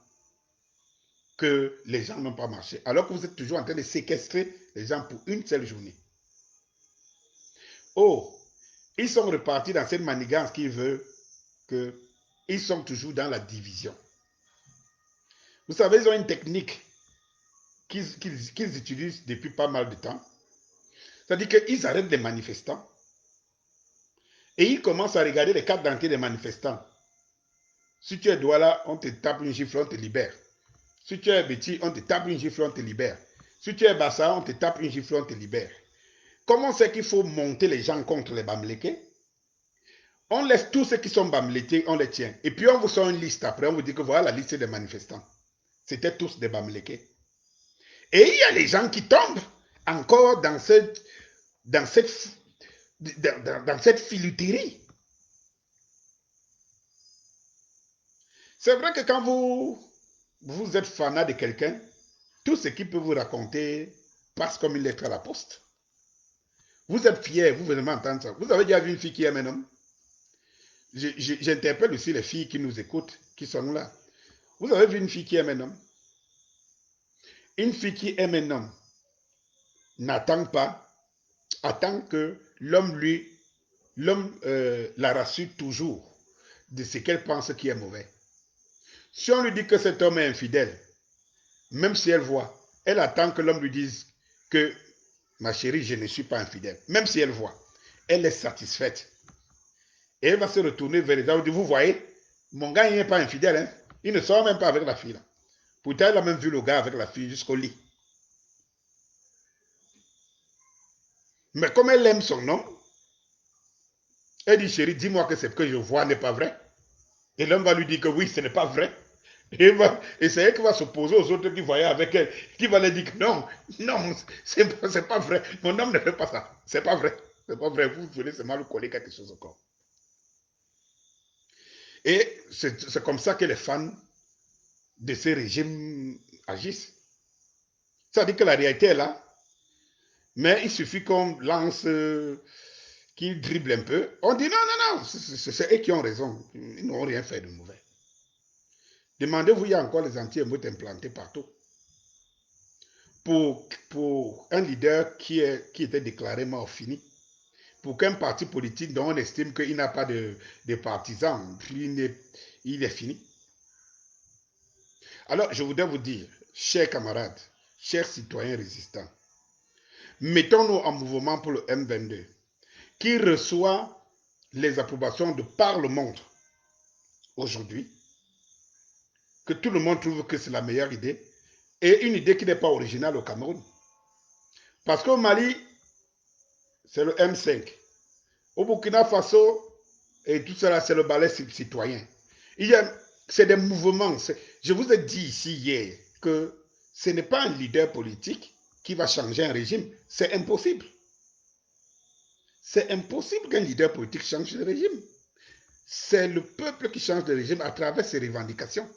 [SPEAKER 1] que les gens n'ont pas marché, alors que vous êtes toujours en train de séquestrer les gens pour une seule journée. Oh, ils sont repartis dans cette manigance qui veut qu'ils sont toujours dans la division. Vous savez, ils ont une technique qu'ils utilisent depuis pas mal de temps. C'est-à-dire qu'ils arrêtent les manifestants et ils commencent à regarder les cartes d'identité des manifestants. Si tu es Douala, on te tape une gifle, on te libère. Si tu es Betty, on te tape une gifle, on te libère. Si tu es Bassa, on te tape une gifle, on te libère. Comment c'est qu'il faut monter les gens contre les Bamlékés? On laisse tous ceux qui sont Bamlékés, on les tient. Et puis on vous sort une liste après, on vous dit que voilà la liste des manifestants. C'était tous des Bamlékés. Et il y a les gens qui tombent encore dans cette filouterie. C'est vrai que quand vous êtes fanat de quelqu'un, tout ce qu'il peut vous raconter passe comme une lettre à la poste. Vous êtes fiers, vous venez m'entendre ça. Vous avez déjà vu une fille qui aime un homme? J'interpelle aussi les filles qui nous écoutent, qui sont là. Vous avez vu une fille qui aime un homme? Une fille qui aime un homme n'attend pas, attend que l'homme la rassure toujours de ce qu'elle pense qui est mauvais. Si on lui dit que cet homme est infidèle, même si elle voit, elle attend que l'homme lui dise que ma chérie, je ne suis pas infidèle. Même si elle voit, elle est satisfaite. Et elle va se retourner vers les gens et dire, vous voyez, mon gars, il n'est pas infidèle. Hein? Il ne sort même pas avec la fille. Là. Pourtant, elle a même vu le gars avec la fille jusqu'au lit. Mais comme elle aime son homme, elle dit, chérie, dis-moi que ce que je vois n'est pas vrai. Et l'homme va lui dire que oui, ce n'est pas vrai. Et c'est elle qui va s'opposer aux autres qui voyaient avec elle, qui va leur dire que non, non, c'est pas vrai. Mon homme ne fait pas ça. C'est pas vrai. C'est pas vrai. Vous venez seulement lui coller quelque chose au corps. Et c'est comme ça que les fans de ces régimes agissent. Ça dit que la réalité est là, mais il suffit qu'on lance, qu'ils dribblent un peu. On dit non, non, non, c'est eux qui ont raison. Ils n'ont rien fait de mauvais. Demandez-vous, il y a encore les anti-émeutes implantés partout. Pour un leader qui était déclaré mort fini, pour qu'un parti politique dont on estime qu'il n'a pas de partisans, il est fini. Alors, je voudrais vous dire, chers camarades, chers citoyens résistants, mettons-nous en mouvement pour le M22, qui reçoit les approbations de par le monde aujourd'hui, que tout le monde trouve que c'est la meilleure idée, et une idée qui n'est pas originale au Cameroun. Parce qu'au Mali, c'est le M5. Au Burkina Faso, et tout cela, c'est le ballet citoyen. C'est des mouvements. Je vous ai dit ici hier que ce n'est pas un leader politique qui va changer un régime. C'est impossible. C'est impossible qu'un leader politique change de régime. C'est le peuple qui change de régime à travers ses revendications.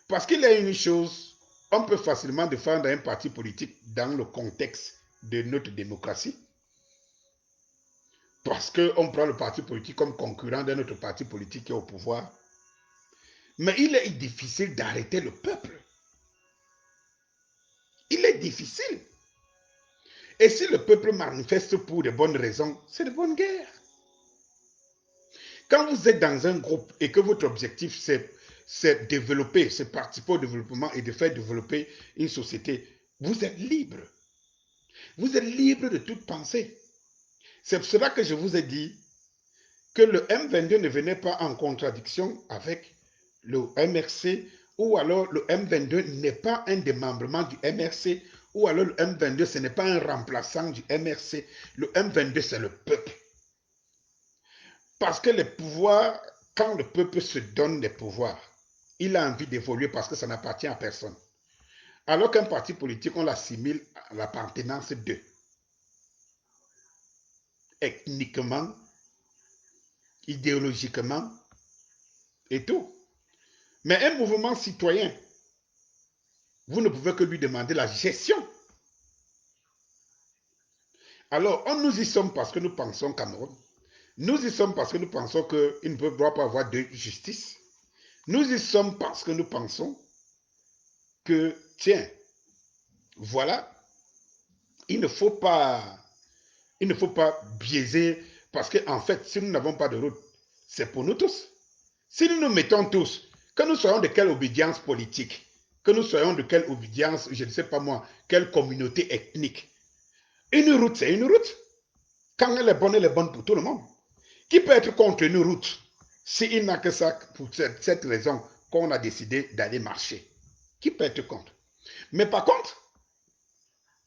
[SPEAKER 1] Parce qu'il y a une chose, on peut facilement défendre un parti politique dans le contexte de notre démocratie. Parce qu'on prend le parti politique comme concurrent d'un autre parti politique qui est au pouvoir. Mais il est difficile d'arrêter le peuple. Il est difficile. Et si le peuple manifeste pour de bonnes raisons, c'est de bonnes guerres. Quand vous êtes dans un groupe et que votre objectif c'est développer, c'est participer au développement et de faire développer une société, vous êtes libre. Vous êtes libre de toute pensée. C'est pour cela que je vous ai dit que le M22 ne venait pas en contradiction avec le MRC, ou alors le M22 n'est pas un démembrement du MRC, ou alors le M22 ce n'est pas un remplaçant du MRC. Le M22 c'est le peuple. Parce que les pouvoirs, quand le peuple se donne des pouvoirs, il a envie d'évoluer parce que ça n'appartient à personne. Alors qu'un parti politique, on l'assimile à l'appartenance d'eux. Ethniquement, idéologiquement et tout. Mais un mouvement citoyen, vous ne pouvez que lui demander la gestion. Alors, nous y sommes parce que nous pensons Cameroun. Nous y sommes parce que nous pensons qu'il ne doit pas avoir de justice. Nous y sommes parce que nous pensons que, tiens, voilà, il ne faut pas biaiser, parce qu'en fait, si nous n'avons pas de route, c'est pour nous tous. Si nous nous mettons tous, que nous soyons de quelle obédience politique, que nous soyons de quelle obédience, je ne sais pas moi, quelle communauté ethnique. Une route, c'est une route. Quand elle est bonne pour tout le monde. Qui peut être contre une route s'il n'a que ça pour cette raison qu'on a décidé d'aller marcher? Qui peut être contre? Mais par contre,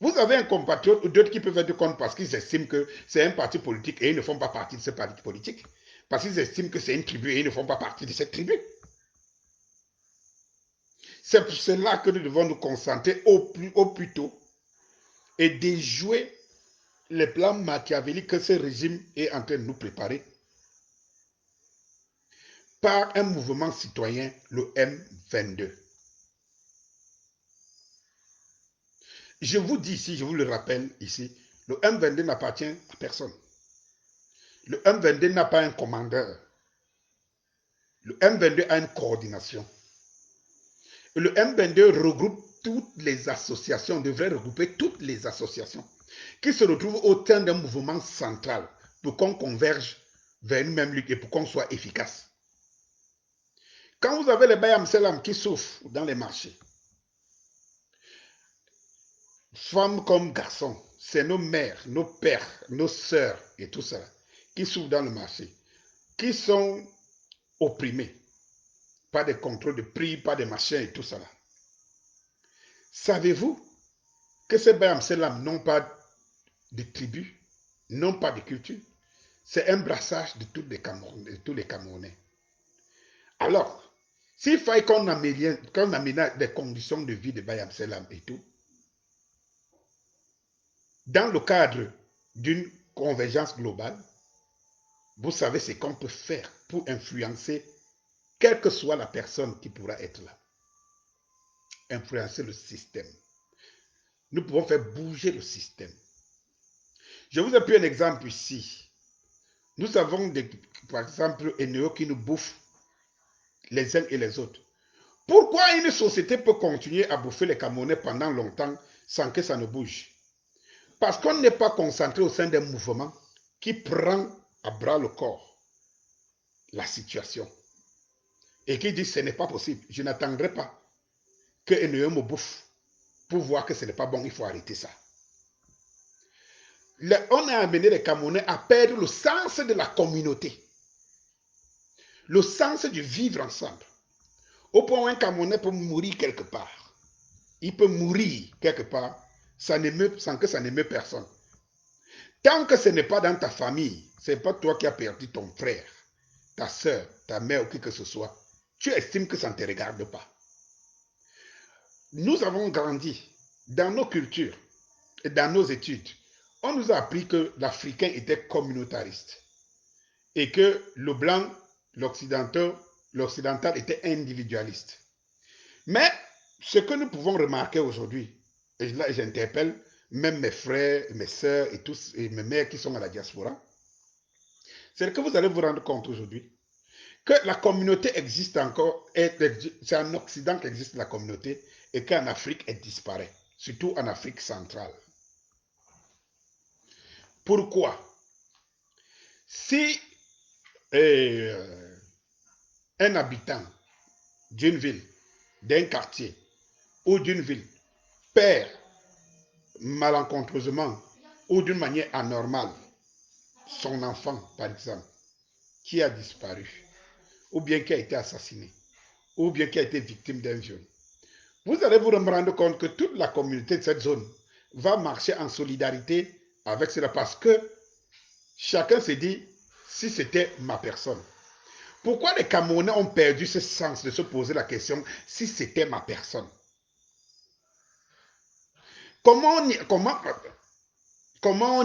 [SPEAKER 1] vous avez un compatriote ou d'autres qui peuvent être contre parce qu'ils estiment que c'est un parti politique et ils ne font pas partie de ce parti politique. Parce qu'ils estiment que c'est une tribu et ils ne font pas partie de cette tribu. C'est pour cela que nous devons nous concentrer au plus tôt et déjouer les plans machiavéliques que ce régime est en train de nous préparer par un mouvement citoyen, le M22. Je vous dis ici, je vous le rappelle ici, le M22 n'appartient à personne. Le M22 n'a pas un commandeur. Le M22 a une coordination. Et le M22 regroupe toutes les associations, devrait regrouper toutes les associations qui se retrouvent au sein d'un mouvement central pour qu'on converge vers une même lutte et pour qu'on soit efficace. Quand vous avez les Bayam Selam qui souffrent dans les marchés, femmes comme garçons, c'est nos mères, nos pères, nos sœurs et tout ça qui souffrent dans le marché, qui sont opprimés, pas de contrôle de prix, pas de machins et tout ça. Savez-vous que ces Bayam Selam n'ont pas de tribus, n'ont pas de culture? C'est un brassage de tous les Camerounais. Alors, s'il fallait qu'on aménage des conditions de vie de Bayam Selam et tout, dans le cadre d'une convergence globale, vous savez ce qu'on peut faire pour influencer, quelle que soit la personne qui pourra être là. Influencer le système. Nous pouvons faire bouger le système. Je vous ai pris un exemple ici. Nous avons, par exemple, Eneo qui nous bouffe les uns et les autres. Pourquoi une société peut continuer à bouffer les Camerounais pendant longtemps sans que ça ne bouge? Parce qu'on n'est pas concentré au sein d'un mouvement qui prend à bras le corps la situation et qui dit ce n'est pas possible, je n'attendrai pas que Eneo me bouffe pour voir que ce n'est pas bon, il faut arrêter ça. On a amené les Camerounais à perdre le sens de la communauté, le sens du vivre ensemble. Au point où un Camerounais peut mourir quelque part. Il peut mourir quelque part sans que ça n'émeut personne. Tant que ce n'est pas dans ta famille, ce n'est pas toi qui as perdu ton frère, ta soeur, ta mère ou qui que ce soit, tu estimes que ça ne te regarde pas. Nous avons grandi dans nos cultures et dans nos études. On nous a appris que l'Africain était communautariste et que le blanc, l'occidental était individualiste. Mais ce que nous pouvons remarquer aujourd'hui, et là j'interpelle même mes frères, mes soeurs et tous et mes mères qui sont à la diaspora, c'est que vous allez vous rendre compte aujourd'hui que la communauté existe encore, c'est en Occident qu'existe la communauté et qu'en Afrique elle disparaît, surtout en Afrique centrale. Pourquoi? Si un habitant d'une ville, d'un quartier ou d'une ville perd malencontreusement ou d'une manière anormale son enfant, par exemple, qui a disparu, ou bien qui a été assassiné, ou bien qui a été victime d'un viol, vous allez vous rendre compte que toute la communauté de cette zone va marcher en solidarité avec cela parce que chacun se dit, si c'était ma personne. Pourquoi les Camerounais ont perdu ce sens de se poser la question, si c'était ma personne? Comment on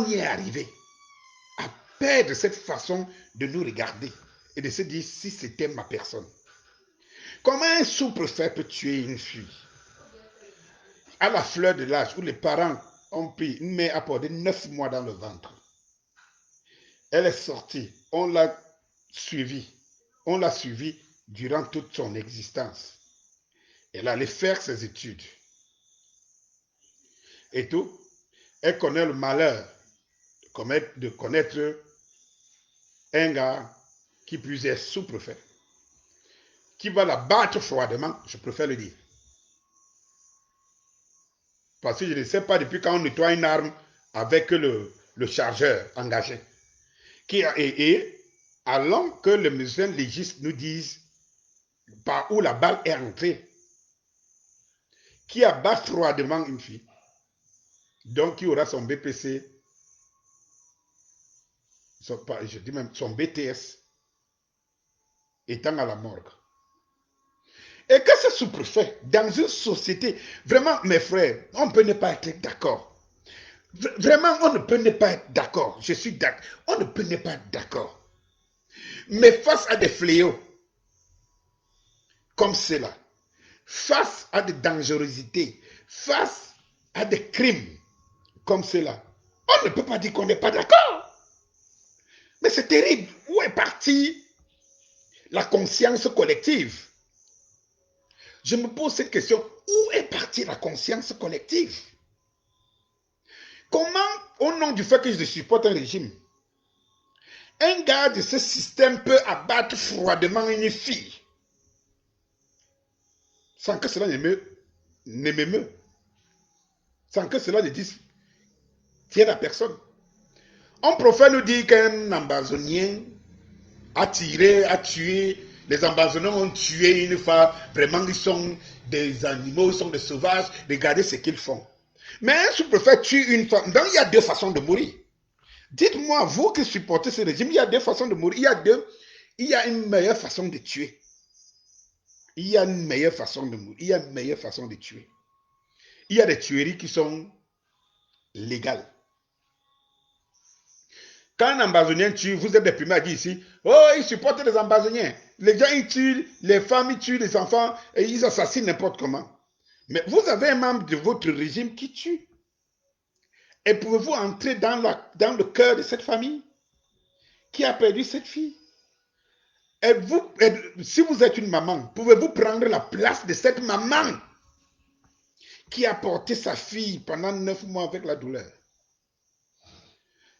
[SPEAKER 1] y est arrivé à perdre cette façon de nous regarder et de se dire, si c'était ma personne? Comment un sous-préfet peut tuer une fille à la fleur de l'âge où les parents ont pris une mère à porter 9 mois dans le ventre? Elle est sortie, on l'a suivie durant toute son existence. Elle allait faire ses études. Et tout, elle connaît le malheur de connaître un gars qui plus est sous-préfet, qui va la battre froidement, je préfère le dire. Parce que je ne sais pas depuis quand on nettoie une arme avec le chargeur engagé. Et alors que les médecins légistes nous disent par où la balle est entrée, qui abat froidement une fille, donc qui aura son BPC, je dis même son BTS, étant à la morgue. Et que ce sous-préfet, dans une société, vraiment, mes frères, on ne peut ne pas être d'accord. Vraiment, on ne peut ne pas être d'accord. Je suis d'accord. On ne peut ne pas être d'accord. Mais face à des fléaux comme cela, face à des dangerosités, face à des crimes comme cela, on ne peut pas dire qu'on n'est pas d'accord. Mais c'est terrible. Où est partie la conscience collective? Je me pose cette question. Où est partie la conscience collective? Comment, au nom du fait que je supporte un régime, un gars de ce système peut abattre froidement une fille sans que cela ne m'émeut, sans que cela ne dise tienne à personne? On préfère nous dire qu'un ambazonien a tiré, a tué, les ambazoniens ont tué une femme, vraiment ils sont des animaux, ils sont des sauvages, regardez ce qu'ils font. Mais un sous-préfet tue une femme, donc il y a deux façons de mourir. Dites-moi, vous qui supportez ce régime, il y a deux façons de mourir, il y a une meilleure façon de tuer. Il y a une meilleure façon de mourir, il y a une meilleure façon de tuer. Il y a des tueries qui sont légales. Quand un ambazonien tue, vous êtes les premiers à dire ici, oh, ils supportent les ambazoniens. Les gens, ils tuent les femmes, ils tuent les enfants, et ils assassinent n'importe comment. Mais vous avez un membre de votre régime qui tue. Et pouvez-vous entrer dans le cœur de cette famille qui a perdu cette fille? Si vous êtes une maman, pouvez-vous prendre la place de cette maman qui a porté sa fille pendant 9 mois avec la douleur?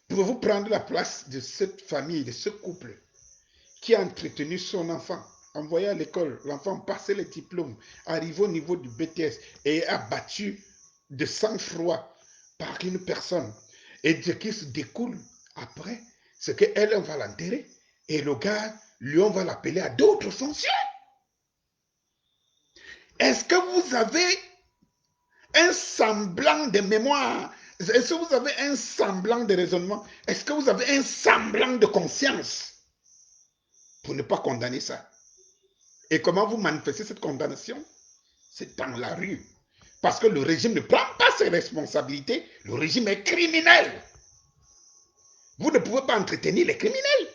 [SPEAKER 1] Pouvez-vous prendre la place de cette famille, de ce couple qui a entretenu son enfant, envoyé à l'école, l'enfant passé les diplômes, arrivé au niveau du BTS et abattu de sang-froid par une personne, et ce qui se découle après, c'est qu'elle, on va l'enterrer, et le gars, lui, on va l'appeler à d'autres fonctions. Est-ce que vous avez un semblant de mémoire? Est-ce que vous avez un semblant de raisonnement? Est-ce que vous avez un semblant de conscience pour ne pas condamner ça? Et comment vous manifestez cette condamnation? C'est dans la rue. Parce que le régime ne prend pas ses responsabilités. Le régime est criminel. Vous ne pouvez pas entretenir les criminels.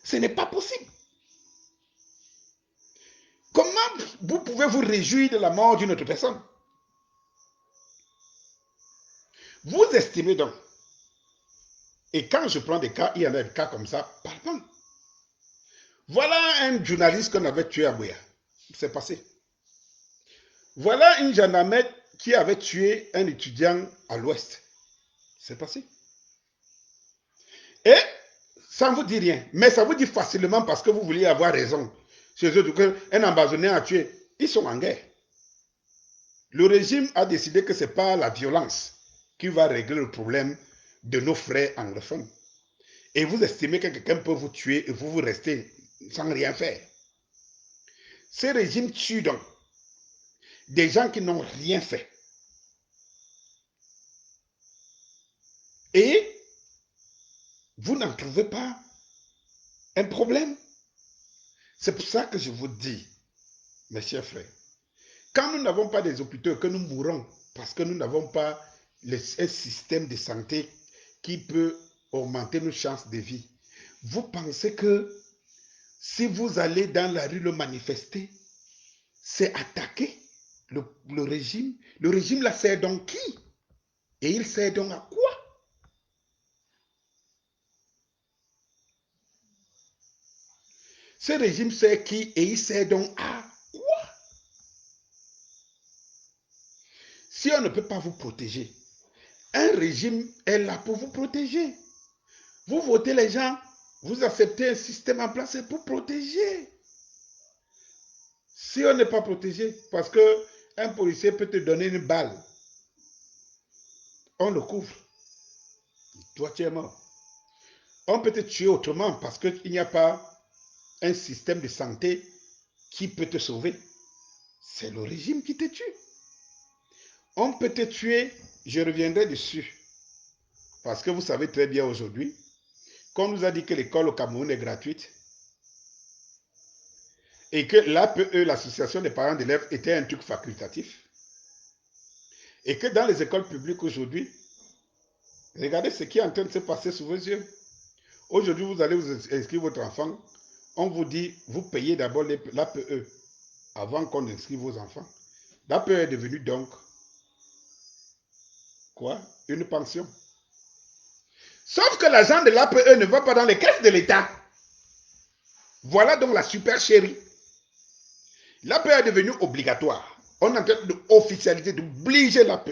[SPEAKER 1] Ce n'est pas possible. Comment vous pouvez vous réjouir de la mort d'une autre personne? Vous estimez donc, et quand je prends des cas, il y en a des cas comme ça, pardon. Voilà un journaliste qu'on avait tué à Bouya. C'est passé. Voilà une gendarmette qui avait tué un étudiant à l'ouest. C'est passé. Et ça ne vous dit rien, mais ça vous dit facilement parce que vous vouliez avoir raison. Chez eux, un ambazonien a tué. Ils sont en guerre. Le régime a décidé que ce n'est pas la violence qui va régler le problème de nos frères anglophones. Et vous estimez que quelqu'un peut vous tuer et vous restez sans rien faire. Ces régimes tuent donc des gens qui n'ont rien fait. Et vous n'en trouvez pas un problème. C'est pour ça que je vous dis, mes chers frères, quand nous n'avons pas des hôpitaux, que nous mourons parce que nous n'avons pas un système de santé qui peut augmenter nos chances de vie, vous pensez que si vous allez dans la rue le manifester, c'est attaquer le régime? Le régime là sert donc qui? Et il sert donc à quoi? Ce régime sert qui et il sert donc à quoi? Si on ne peut pas vous protéger, un régime est là pour vous protéger. Vous votez les gens, vous acceptez un système en place pour protéger. Si on n'est pas protégé, parce qu'un policier peut te donner une balle on le couvre. Toi, tu es mort. On peut te tuer autrement parce qu'il n'y a pas un système de santé qui peut te sauver. C'est le régime qui te tue. On peut te tuer, je reviendrai dessus. Parce que vous savez très bien aujourd'hui, qu'on nous a dit que l'école au Cameroun est gratuite et que l'APE, l'association des parents d'élèves, était un truc facultatif. Et que dans les écoles publiques aujourd'hui, regardez ce qui est en train de se passer sous vos yeux. Aujourd'hui, vous allez vous inscrire votre enfant. On vous dit, vous payez d'abord l'APE avant qu'on inscrive vos enfants. L'APE est devenu donc quoi? Une pension. Sauf que l'argent de l'APE ne va pas dans les caisses de l'État. Voilà donc la supercherie. L'APE est devenu obligatoire. On est en train d'officialiser, d'obliger l'APE.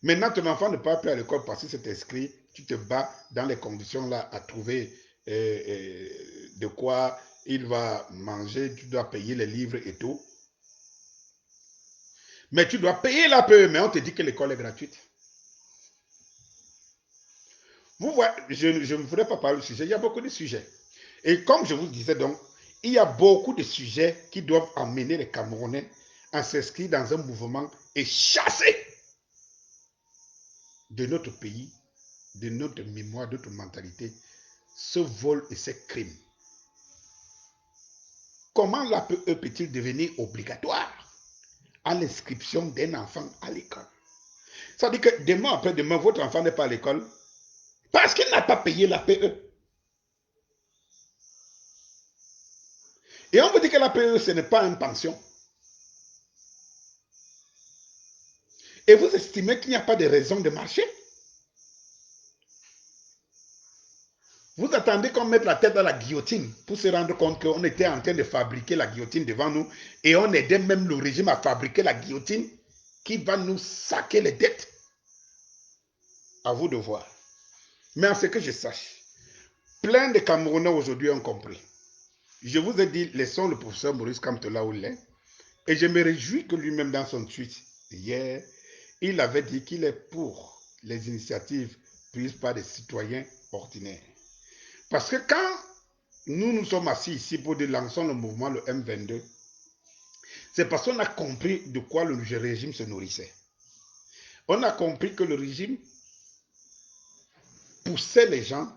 [SPEAKER 1] Maintenant, ton enfant ne part plus à l'école parce que c'est inscrit. Tu te bats dans les conditions là à trouver de quoi il va manger. Tu dois payer les livres et tout. Mais tu dois payer l'APE, mais on te dit que l'école est gratuite. Vous voyez, je ne voudrais pas parler du sujet. Il y a beaucoup de sujets. Et comme je vous disais donc, il y a beaucoup de sujets qui doivent amener les Camerounais à s'inscrire dans un mouvement et chasser de notre pays, de notre mémoire, de notre mentalité, ce vol et ces crimes. Comment l'APE peut-il devenir obligatoire à l'inscription d'un enfant à l'école? Ça veut dire que demain après demain, votre enfant n'est pas à l'école parce qu'il n'a pas payé l'APE. Et on vous dit que l'APE, ce n'est pas une pension. Et vous estimez qu'il n'y a pas de raison de marcher? Vous attendez qu'on mette la tête dans la guillotine pour se rendre compte qu'on était en train de fabriquer la guillotine devant nous et on aidait même le régime à fabriquer la guillotine qui va nous saquer les dettes. À vous de voir. Mais en ce que je sache, plein de Camerounais aujourd'hui ont compris. Je vous ai dit, laissons le professeur Maurice Kamto là où il est. Et je me réjouis que lui-même dans son tweet hier, il avait dit qu'il est pour les initiatives prises par des citoyens ordinaires. Parce que quand nous nous sommes assis ici pour lancer le mouvement, le M22, c'est parce qu'on a compris de quoi le régime se nourrissait. On a compris que le régime poussait les gens,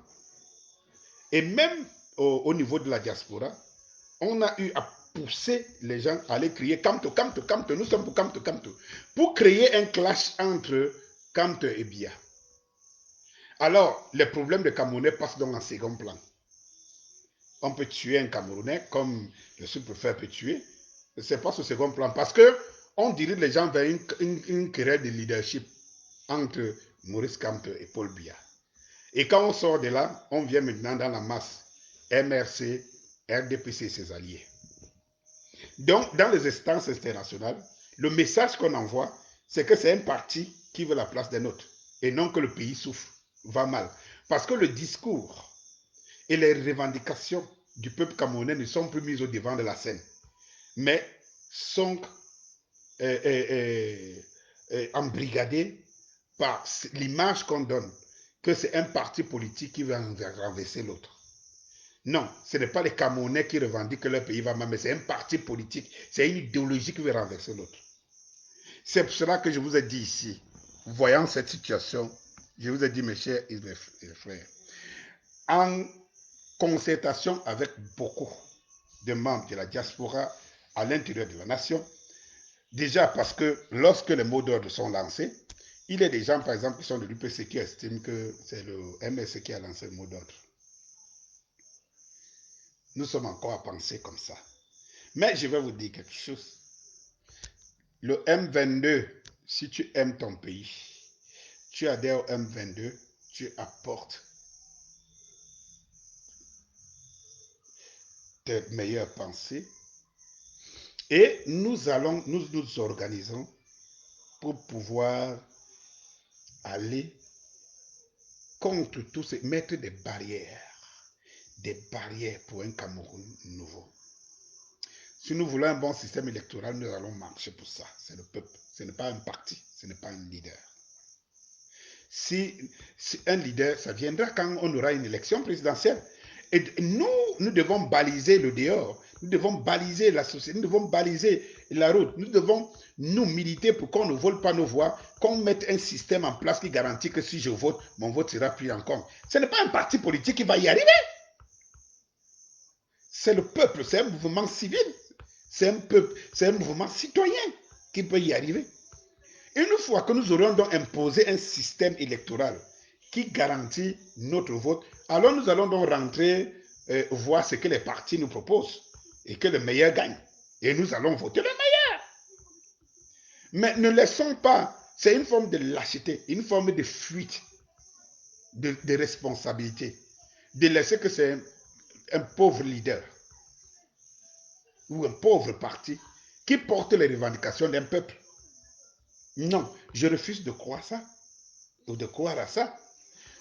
[SPEAKER 1] et même au niveau de la diaspora, on a eu à pousser les gens à aller crier Kamto, Kamto, Kamto, nous sommes pour Kamto, Kamto, pour créer un clash entre Kamto et Biya. Alors, les problèmes de Camerounais passent donc en second plan. On peut tuer un Camerounais comme le sous-préfet peut tuer. C'est pas au second plan parce que on dirige les gens vers une querelle de leadership entre Maurice Kamto et Paul Biya. Et quand on sort de là, on vient maintenant dans la masse MRC, RDPC et ses alliés. Donc, dans les instances internationales, le message qu'on envoie, c'est que c'est un parti qui veut la place des nôtres et non que le pays souffre, va mal. Parce que le discours et les revendications du peuple camerounais ne sont plus mises au devant de la scène, mais sont embrigadées par l'image qu'on donne, que c'est un parti politique qui va renverser l'autre. Non, ce n'est pas les Camerounais qui revendiquent que leur pays va mal, mais c'est un parti politique, c'est une idéologie qui veut renverser l'autre. C'est pour cela que je vous ai dit ici, voyant cette situation, je vous ai dit, mes chers frères, en concertation avec beaucoup de membres de la diaspora à l'intérieur de la nation, déjà parce que lorsque les mots d'ordre sont lancés, il y a des gens, par exemple, qui sont de l'UPC qui estiment que c'est le MSC qui a lancé le mot d'ordre. Nous sommes encore à penser comme ça. Mais je vais vous dire quelque chose. Le M22, si tu aimes ton pays, tu adhères au M22, tu apportes tes meilleures pensées et nous nous organisons pour pouvoir aller contre tout ce, mettre des barrières pour un Cameroun nouveau. Si nous voulons un bon système électoral, nous allons marcher pour ça. C'est le peuple, ce n'est pas un parti, ce n'est pas un leader. si un leader, ça viendra quand on aura une élection présidentielle. Et nous devons baliser le dehors, nous devons baliser la société, nous devons baliser la route, nous devons nous militer pour qu'on ne vole pas nos voix, qu'on mette un système en place qui garantit que si je vote, mon vote sera pris en compte. Ce n'est pas un parti politique qui va y arriver. C'est le peuple, c'est un mouvement civil, c'est un peuple, c'est un mouvement citoyen qui peut y arriver. Une fois que nous aurons donc imposé un système électoral qui garantit notre vote, alors nous allons donc rentrer voir ce que les partis nous proposent et que le meilleur gagne. Et nous allons voter le meilleur. Mais ne laissons pas, c'est une forme de lâcheté, une forme de fuite de responsabilité, de laisser que c'est un pauvre leader ou un pauvre parti qui porte les revendications d'un peuple. Non, je refuse de croire ça ou de croire à ça.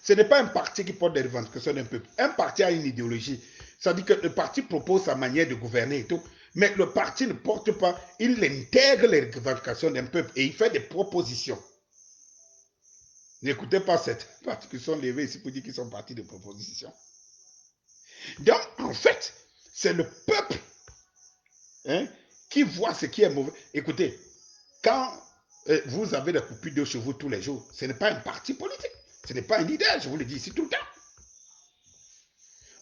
[SPEAKER 1] Ce n'est pas un parti qui porte les revendications d'un peuple. Un parti a une idéologie. Ça dit que le parti propose sa manière de gouverner et tout. Mais le parti ne porte pas, il intègre les revendications d'un peuple et il fait des propositions. N'écoutez pas cette partie qui sont levés ici pour dire qu'ils sont partis de propositions. Donc, en fait, c'est le peuple qui voit ce qui est mauvais. Écoutez, quand vous avez des coupures de chevaux tous les jours, ce n'est pas un parti politique. Ce n'est pas un leader, je vous le dis ici tout le temps.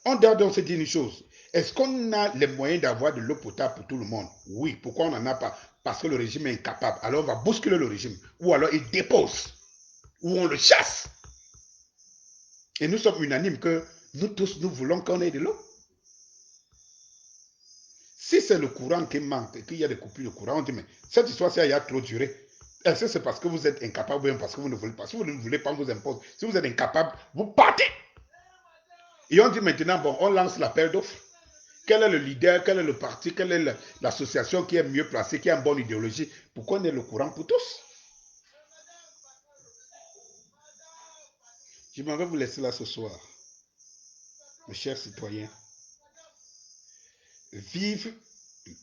[SPEAKER 1] On doit donc se dire une chose. Est-ce qu'on a les moyens d'avoir de l'eau potable pour tout le monde? Oui. Pourquoi on n'en a pas? Parce que le régime est incapable. Alors on va bousculer le régime. Ou alors il dépose. Ou on le chasse. Et nous sommes unanimes que nous tous, nous voulons qu'on ait de l'eau. Si c'est le courant qui manque et qu'il y a des coupures de courant, on dit, mais cette histoire-ci a trop duré. Est-ce que c'est parce que vous êtes incapable ou bien parce que vous ne voulez pas? Si vous ne voulez pas, on vous impose. Si vous êtes incapable, vous partez. Et on dit maintenant, bon, on lance l'appel d'offres. Quel est le leader, quel est le parti, quelle est l'association qui est mieux placée, qui a une bonne idéologie pour qu'on ait le courant pour tous? Je m'en vais vous laisser là ce soir, mes chers citoyens. Vive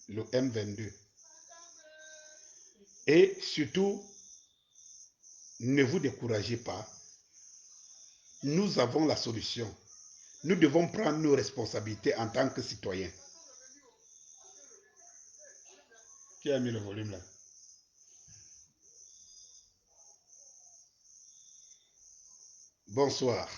[SPEAKER 1] le M22. Et surtout, ne vous découragez pas. Nous avons la solution. Nous devons prendre nos responsabilités en tant que citoyens. Qui a mis le volume là? Bonsoir.